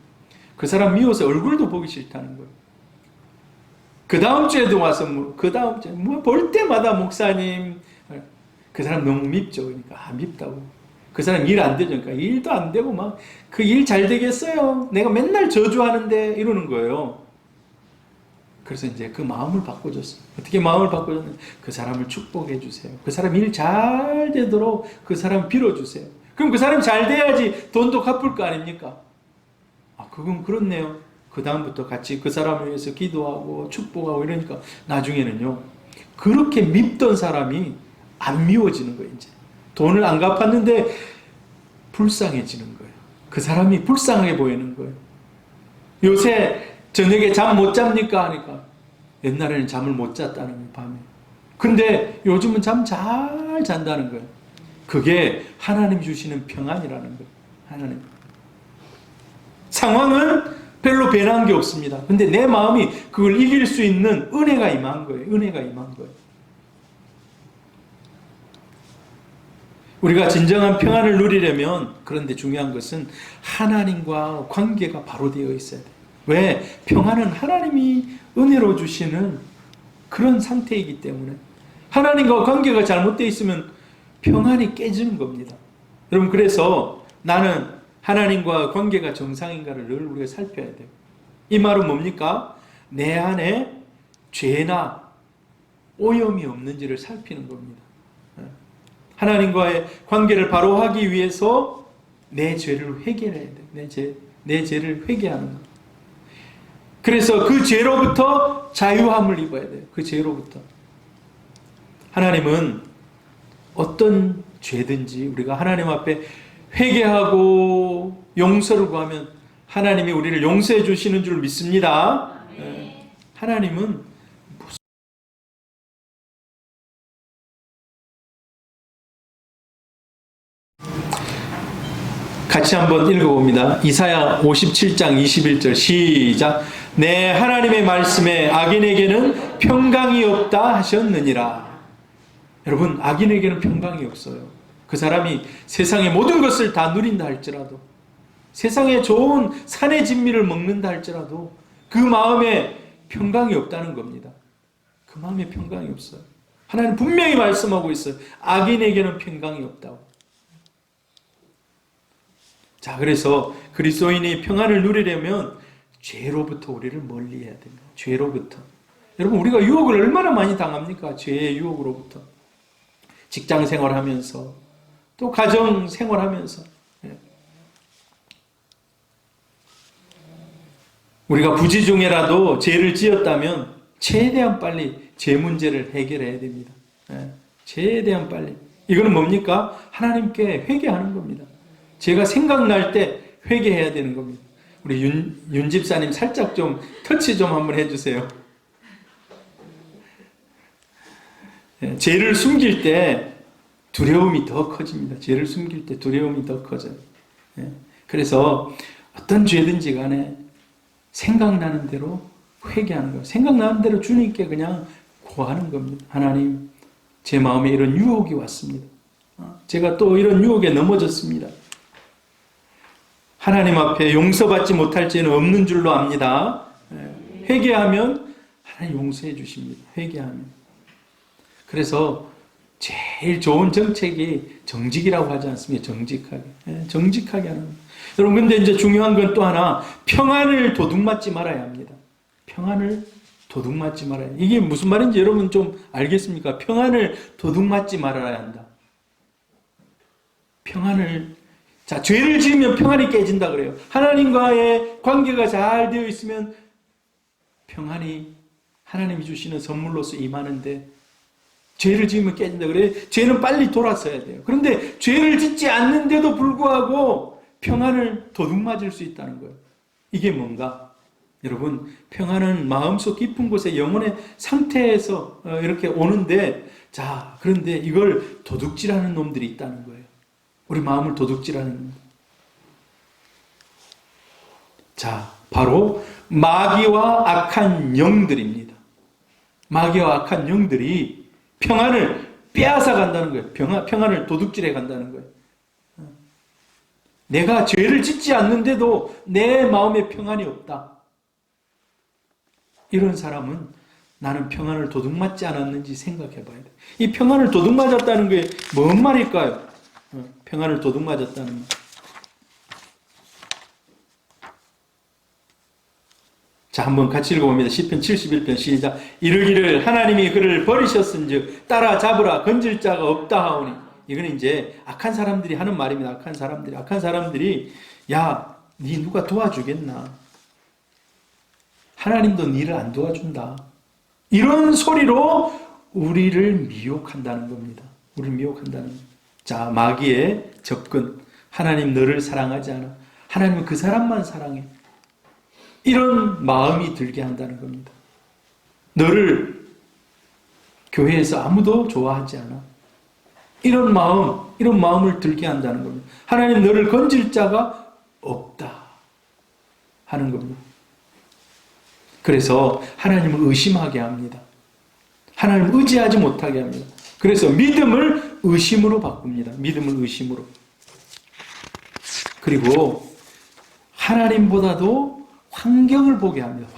그 사람 미워서 얼굴도 보기 싫다는 거예요. 그 다음 주에도 와서, 그 다음 주에, 볼 때마다 목사님, 그 사람 너무 밉죠. 그러니까, 밉다고. 그 사람 일 안 되죠. 그러니까, 일도 안 되고, 그 일 잘 되겠어요. 내가 맨날 저주하는데, 이러는 거예요. 그래서 이제 그 마음을 바꿔줬어요. 어떻게 마음을 바꿔줬냐면, 그 사람을 축복해 주세요. 그 사람 일 잘 되도록 그 사람 빌어주세요. 그럼 그 사람이 잘 돼야지 돈도 갚을 거 아닙니까? 그건 그렇네요. 그 다음부터 같이 그 사람을 위해서 기도하고 축복하고 이러니까 나중에는요, 그렇게 밉던 사람이 안 미워지는 거예요. 이제 돈을 안 갚았는데 불쌍해지는 거예요. 그 사람이 불쌍하게 보이는 거예요. 요새 저녁에 잠 못 잡니까? 하니까 옛날에는 잠을 못 잤다는 거예요. 밤에. 근데 요즘은 잠 잘 잔다는 거예요. 그게 하나님 주시는 평안이라는 거예요. 하나님. 상황은 별로 변한 게 없습니다. 근데 내 마음이 그걸 이길 수 있는 은혜가 임한 거예요. 은혜가 임한 거예요. 우리가 진정한 평안을 누리려면, 그런데 중요한 것은 하나님과 관계가 바로 되어 있어야 돼요. 왜? 평안은 하나님이 은혜로 주시는 그런 상태이기 때문에. 하나님과 관계가 잘못되어 있으면 평안이 깨지는 겁니다. 여러분, 그래서 나는 하나님과 관계가 정상인가를 늘 우리가 살펴야 돼요. 이 말은 뭡니까? 내 안에 죄나 오염이 없는지를 살피는 겁니다. 하나님과의 관계를 바로 하기 위해서 내 죄를 회개해야 돼요. 내 죄를 회개하는 것. 그래서 그 죄로부터 자유함을 입어야 돼요. 그 죄로부터. 하나님은 어떤 죄든지 우리가 하나님 앞에 회개하고 용서를 구하면 하나님이 우리를 용서해 주시는 줄 믿습니다. 하나님은 같이 한번 읽어봅니다. 이사야 57장 21절 시작. 내 하나님의 말씀에 악인에게는 평강이 없다 하셨느니라. 여러분, 악인에게는 평강이 없어요. 그 사람이 세상의 모든 것을 다 누린다 할지라도, 세상의 좋은 산의 진미를 먹는다 할지라도 그 마음에 평강이 없다는 겁니다. 그 마음에 평강이 없어요. 하나님 분명히 말씀하고 있어요. 악인에게는 평강이 없다고. 자, 그래서 그리스도인이 평안을 누리려면 죄로부터 우리를 멀리해야 됩니다. 죄로부터. 여러분, 우리가 유혹을 얼마나 많이 당합니까? 죄의 유혹으로부터. 직장 생활하면서, 또 가정 생활하면서. 우리가 부지 중에라도 죄를 지었다면 최대한 빨리 죄 문제를 해결해야 됩니다. 최대한 빨리. 이거는 뭡니까? 하나님께 회개하는 겁니다. 제가 생각날 때 회개해야 되는 겁니다. 우리 윤 집사님 살짝 좀 터치 좀 한번 해주세요. 죄를 숨길 때 두려움이 더 커집니다. 죄를 숨길 때 두려움이 더 커져요. 그래서 어떤 죄든지 간에 생각나는 대로 회개하는 거예요. 생각나는 대로 주님께 그냥 구하는 겁니다. 하나님, 제 마음에 이런 유혹이 왔습니다. 제가 또 이런 유혹에 넘어졌습니다. 하나님 앞에 용서받지 못할 죄는 없는 줄로 압니다. 회개하면 하나님 용서해 주십니다. 회개하면. 그래서 제일 좋은 정책이 정직이라고 하지 않습니까? 정직하게. 정직하게 하는 거예요. 여러분, 근데 이제 중요한 건 또 하나, 평안을 도둑맞지 말아야 합니다. 평안을 도둑맞지 말아야 합니다. 이게 무슨 말인지 여러분 좀 알겠습니까? 평안을 도둑맞지 말아야 한다. 자, 죄를 지으면 평안이 깨진다 그래요. 하나님과의 관계가 잘 되어 있으면 평안이 하나님이 주시는 선물로서 임하는데, 죄를 지으면 깨진다 그래요. 죄는 빨리 돌아서야 돼요. 그런데 죄를 짓지 않는데도 불구하고 평안을 도둑맞을 수 있다는 거예요. 이게 뭔가? 여러분, 평안은 마음속 깊은 곳에 영혼의 상태에서 이렇게 오는데, 자, 그런데 이걸 도둑질하는 놈들이 있다는 거예요. 우리 마음을 도둑질하는 놈들. 자, 바로 마귀와 악한 영들입니다. 마귀와 악한 영들이 평안을 빼앗아 간다는 거예요. 평안을 도둑질해 간다는 거예요. 내가 죄를 짓지 않는데도 내 마음에 평안이 없다. 이런 사람은 나는 평안을 도둑맞지 않았는지 생각해 봐야 돼. 이 평안을 도둑맞았다는 게 뭔 말일까요? 평안을 도둑맞았다는 말. 자, 한번 같이 읽어봅니다. 시편 71편 시작. 이르기를 하나님이 그를 버리셨은즉 따라잡으라 건질 자가 없다 하오니. 이거는 이제 악한 사람들이 하는 말입니다. 악한 사람들이 야, 니 누가 도와주겠나? 하나님도 니를 안 도와준다. 이런 소리로 우리를 미혹한다는 겁니다. 우리를 미혹한다는 겁니다. 자, 마귀의 접근. 하나님 너를 사랑하지 않아. 하나님은 그 사람만 사랑해. 이런 마음이 들게 한다는 겁니다. 너를 교회에서 아무도 좋아하지 않아. 이런 마음을 들게 한다는 겁니다. 하나님 너를 건질 자가 없다 하는 겁니다. 그래서 하나님을 의심하게 합니다. 하나님을 의지하지 못하게 합니다. 그래서 믿음을 의심으로 바꿉니다. 믿음을 의심으로. 그리고 하나님보다도 환경을 보게 합니다.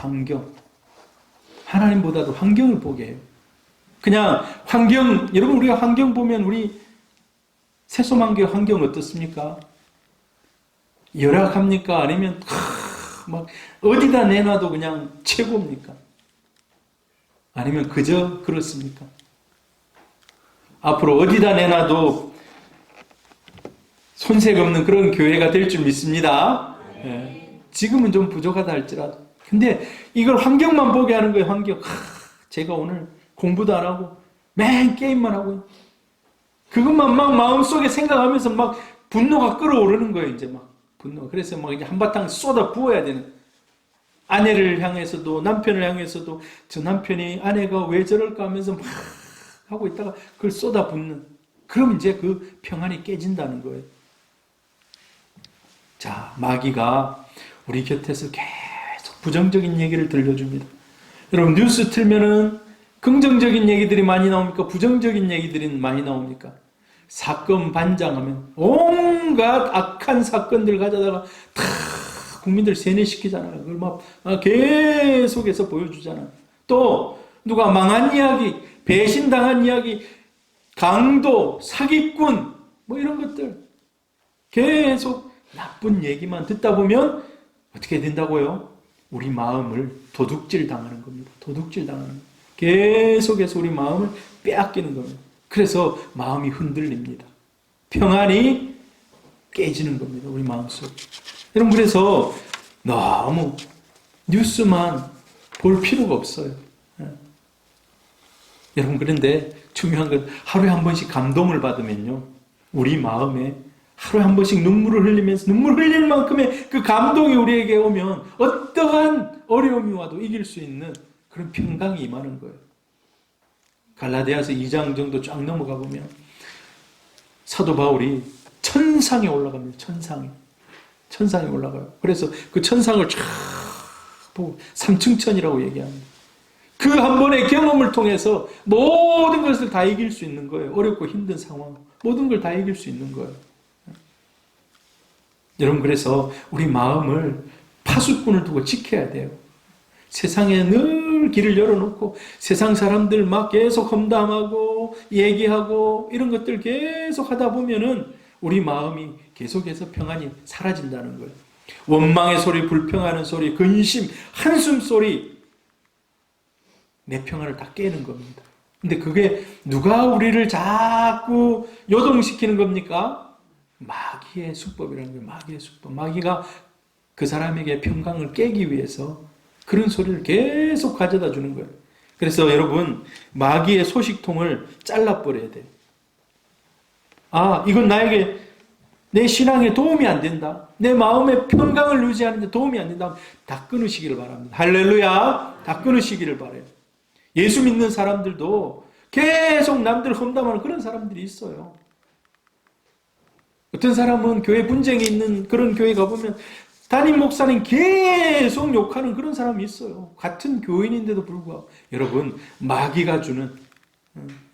하나님보다도 환경을 보게 해요. 그냥 여러분 우리가 환경 보면 우리 세소만교 환경 어떻습니까? 열악합니까? 아니면 막 어디다 내놔도 그냥 최고입니까? 아니면 그저 그렇습니까? 앞으로 어디다 내놔도 손색 없는 그런 교회가 될 줄 믿습니다. 네. 지금은 좀 부족하다 할지라도. 근데 이걸 환경만 보게 하는 거예요. 환경. 제가 오늘 공부도 안 하고 맨 게임만 하고 그것만 막 마음속에 생각하면서 막 분노가 끌어오르는 거예요. 이제 막 분노. 그래서 막 이제 한바탕 쏟아 부어야 되는. 아내를 향해서도 남편을 향해서도 저 남편이 아내가 왜 저럴까 하면서 막 하고 있다가 그걸 쏟아 붓는. 그럼 이제 그 평안이 깨진다는 거예요. 자, 마귀가 우리 곁에서 계속 부정적인 얘기를 들려줍니다. 여러분 뉴스 틀면은 긍정적인 얘기들이 많이 나옵니까? 부정적인 얘기들이 많이 나옵니까? 사건 반장하면 온갖 악한 사건들 가져다가 다 국민들 세뇌시키잖아요. 그걸 막 계속해서 보여주잖아요. 또 누가 망한 이야기, 배신당한 이야기, 강도, 사기꾼 뭐 이런 것들 계속 나쁜 얘기만 듣다 보면 어떻게 된다고요? 우리 마음을 도둑질 당하는 겁니다. 도둑질 당하는 겁니다. 계속해서 우리 마음을 빼앗기는 겁니다. 그래서 마음이 흔들립니다. 평안이 깨지는 겁니다. 우리 마음속. 여러분 그래서 너무 뉴스만 볼 필요가 없어요. 여러분 그런데 중요한 건 하루에 한 번씩 감동을 받으면요. 우리 마음에 하루에 한 번씩 눈물을 흘리면서 눈물 흘릴 만큼의 그 감동이 우리에게 오면 어떠한 어려움이 와도 이길 수 있는 그런 평강이 임하는 거예요. 갈라디아서 2장 정도 쫙 넘어가 보면 사도 바울이 천상에 올라갑니다. 천상에 올라가요. 그래서 그 천상을 쫙 보고 삼층천이라고 얘기합니다. 그 한 번의 경험을 통해서 모든 것을 다 이길 수 있는 거예요. 어렵고 힘든 상황 모든 걸 다 이길 수 있는 거예요. 여러분 그래서 우리 마음을 파수꾼을 두고 지켜야 돼요. 세상에 늘 길을 열어놓고 세상 사람들 막 계속 험담하고 얘기하고 이런 것들 계속 하다 보면은 우리 마음이 계속해서 평안이 사라진다는 거예요. 원망의 소리, 불평하는 소리, 근심, 한숨 소리 내 평안을 다 깨는 겁니다. 근데 그게 누가 우리를 자꾸 요동시키는 겁니까? 마귀의 수법이라는 거예요. 마귀의 수법. 마귀가 그 사람에게 평강을 깨기 위해서 그런 소리를 계속 가져다 주는 거예요. 그래서 여러분, 마귀의 소식통을 잘라버려야 돼요. 아, 이건 나에게 내 신앙에 도움이 안 된다. 내 마음의 평강을 유지하는 데 도움이 안 된다. 다 끊으시기를 바랍니다. 할렐루야. 다 끊으시기를 바라요. 예수 믿는 사람들도 계속 남들 험담하는 그런 사람들이 있어요. 어떤 사람은 교회 분쟁이 있는 그런 교회 가보면 담임 목사님 계속 욕하는 그런 사람이 있어요. 같은 교인인데도 불구하고. 여러분, 마귀가 주는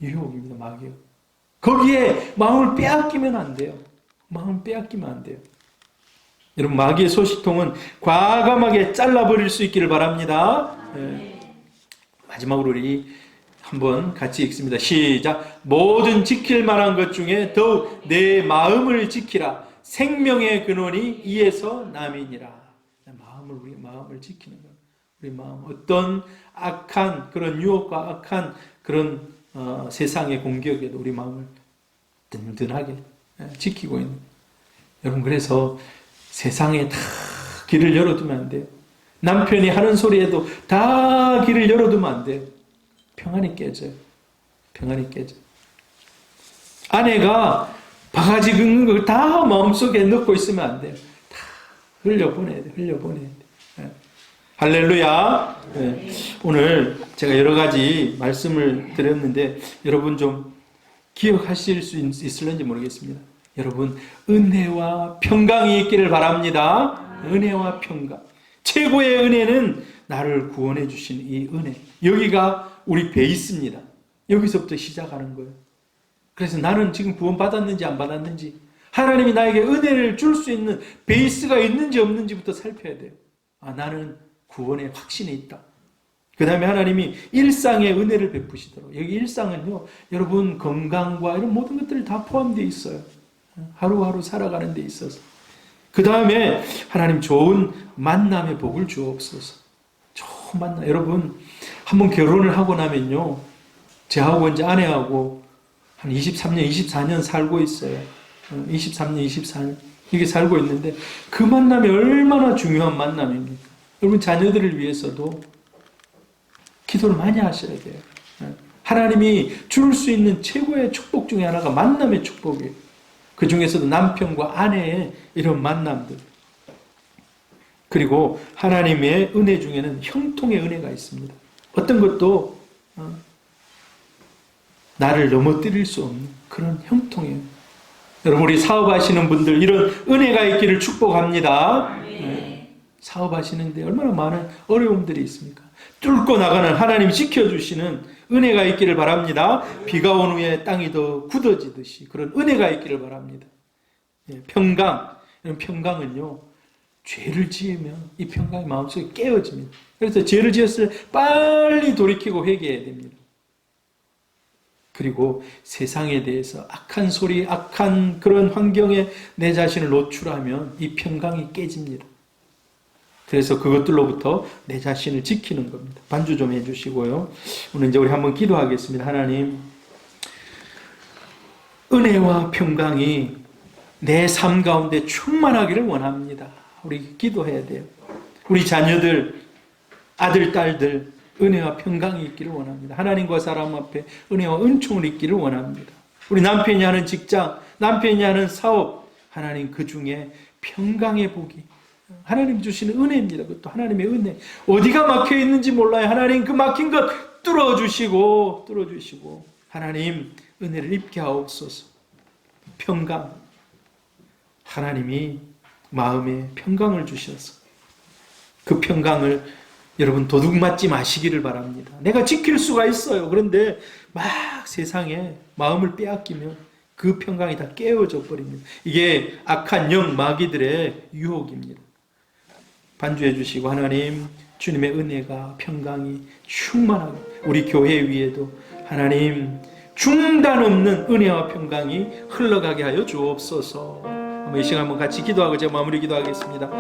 유혹입니다. 마귀가. 거기에 마음을 빼앗기면 안 돼요. 마음을 빼앗기면 안 돼요. 여러분, 마귀의 소식통은 과감하게 잘라버릴 수 있기를 바랍니다. 마지막으로 우리 한번 같이 읽습니다. 시작. 모든 지킬 만한 것 중에 더욱 내 마음을 지키라. 생명의 근원이 이에서 남이니라. 우리 마음을 지키는 것. 우리 마음. 어떤 악한 그런 유혹과 악한 그런 세상의 공격에도 우리 마음을 든든하게 지키고 있는. 여러분, 그래서 세상에 다 길을 열어두면 안 돼요. 남편이 하는 소리에도 다 길을 열어두면 안 돼요. 평안이 깨져요. 평안이 깨져요. 아내가 바가지 긁는 걸 다 마음속에 넣고 있으면 안 돼요. 다 흘려보내야 돼요. 흘려보내야 돼요. 할렐루야. 네. 오늘 제가 여러 가지 말씀을 드렸는데 여러분 좀 기억하실 수 있을는지 모르겠습니다. 여러분, 은혜와 평강이 있기를 바랍니다. 은혜와 평강. 최고의 은혜는 나를 구원해 주신 이 은혜. 여기가 우리 베이스입니다. 여기서부터 시작하는 거예요. 그래서 나는 지금 구원 받았는지 안 받았는지, 하나님이 나에게 은혜를 줄 수 있는 베이스가 있는지 없는지부터 살펴야 돼요. 아, 나는 구원의 확신이 있다. 그 다음에 하나님이 일상의 은혜를 베푸시도록. 여기 일상은요, 여러분 건강과 이런 모든 것들이 다 포함되어 있어요. 하루하루 살아가는 데 있어서. 그 다음에 하나님 좋은 만남의 복을 주옵소서. 좋은 만남. 여러분, 한번 결혼을 하고 나면요, 저하고 이제 아내하고 한 23년, 24년 살고 있어요. 23년, 24년. 이게 살고 있는데 그 만남이 얼마나 중요한 만남입니까? 여러분, 자녀들을 위해서도 기도를 많이 하셔야 돼요. 하나님이 줄 수 있는 최고의 축복 중에 하나가 만남의 축복이에요. 그 중에서도 남편과 아내의 이런 만남들. 그리고 하나님의 은혜 중에는 형통의 은혜가 있습니다. 어떤 것도 나를 넘어뜨릴 수 없는 그런 형통이에요. 여러분, 우리 사업하시는 분들 이런 은혜가 있기를 축복합니다. 네. 사업하시는데 얼마나 많은 어려움들이 있습니까? 뚫고 나가는 하나님 지켜주시는 은혜가 있기를 바랍니다. 비가 온 후에 땅이 더 굳어지듯이 그런 은혜가 있기를 바랍니다. 평강, 이런 평강은요, 죄를 지으면 이 평강이 마음속에 깨어집니다. 그래서 죄를 지었을 때 빨리 돌이키고 회개해야 됩니다. 그리고 세상에 대해서 악한 소리, 악한 그런 환경에 내 자신을 노출하면 이 평강이 깨집니다. 그래서 그것들로부터 내 자신을 지키는 겁니다. 반주 좀 해주시고요. 오늘 이제 우리 한번 기도하겠습니다. 하나님, 은혜와 평강이 내 삶 가운데 충만하기를 원합니다. 우리 기도해야 돼요. 우리 자녀들, 아들, 딸들, 은혜와 평강이 있기를 원합니다. 하나님과 사람 앞에 은혜와 은총을 있기를 원합니다. 우리 남편이 하는 직장, 남편이 하는 사업, 하나님 그 중에 평강의 복이 하나님 주시는 은혜입니다. 그것도 하나님의 은혜. 어디가 막혀 있는지 몰라요. 하나님 그 막힌 것 뚫어주시고 하나님 은혜를 입게 하옵소서. 평강. 하나님이 마음에 평강을 주셔서 그 평강을 여러분 도둑 맞지 마시기를 바랍니다. 내가 지킬 수가 있어요. 그런데 막 세상에 마음을 빼앗기면 그 평강이 다 깨어져 버립니다. 이게 악한 영 마귀들의 유혹입니다. 반주해 주시고 하나님 주님의 은혜가 평강이 충만하게 우리 교회 위에도 하나님 중단 없는 은혜와 평강이 흘러가게 하여 주옵소서. 이 시간 한번 같이 기도하고 제가 마무리 기도하겠습니다.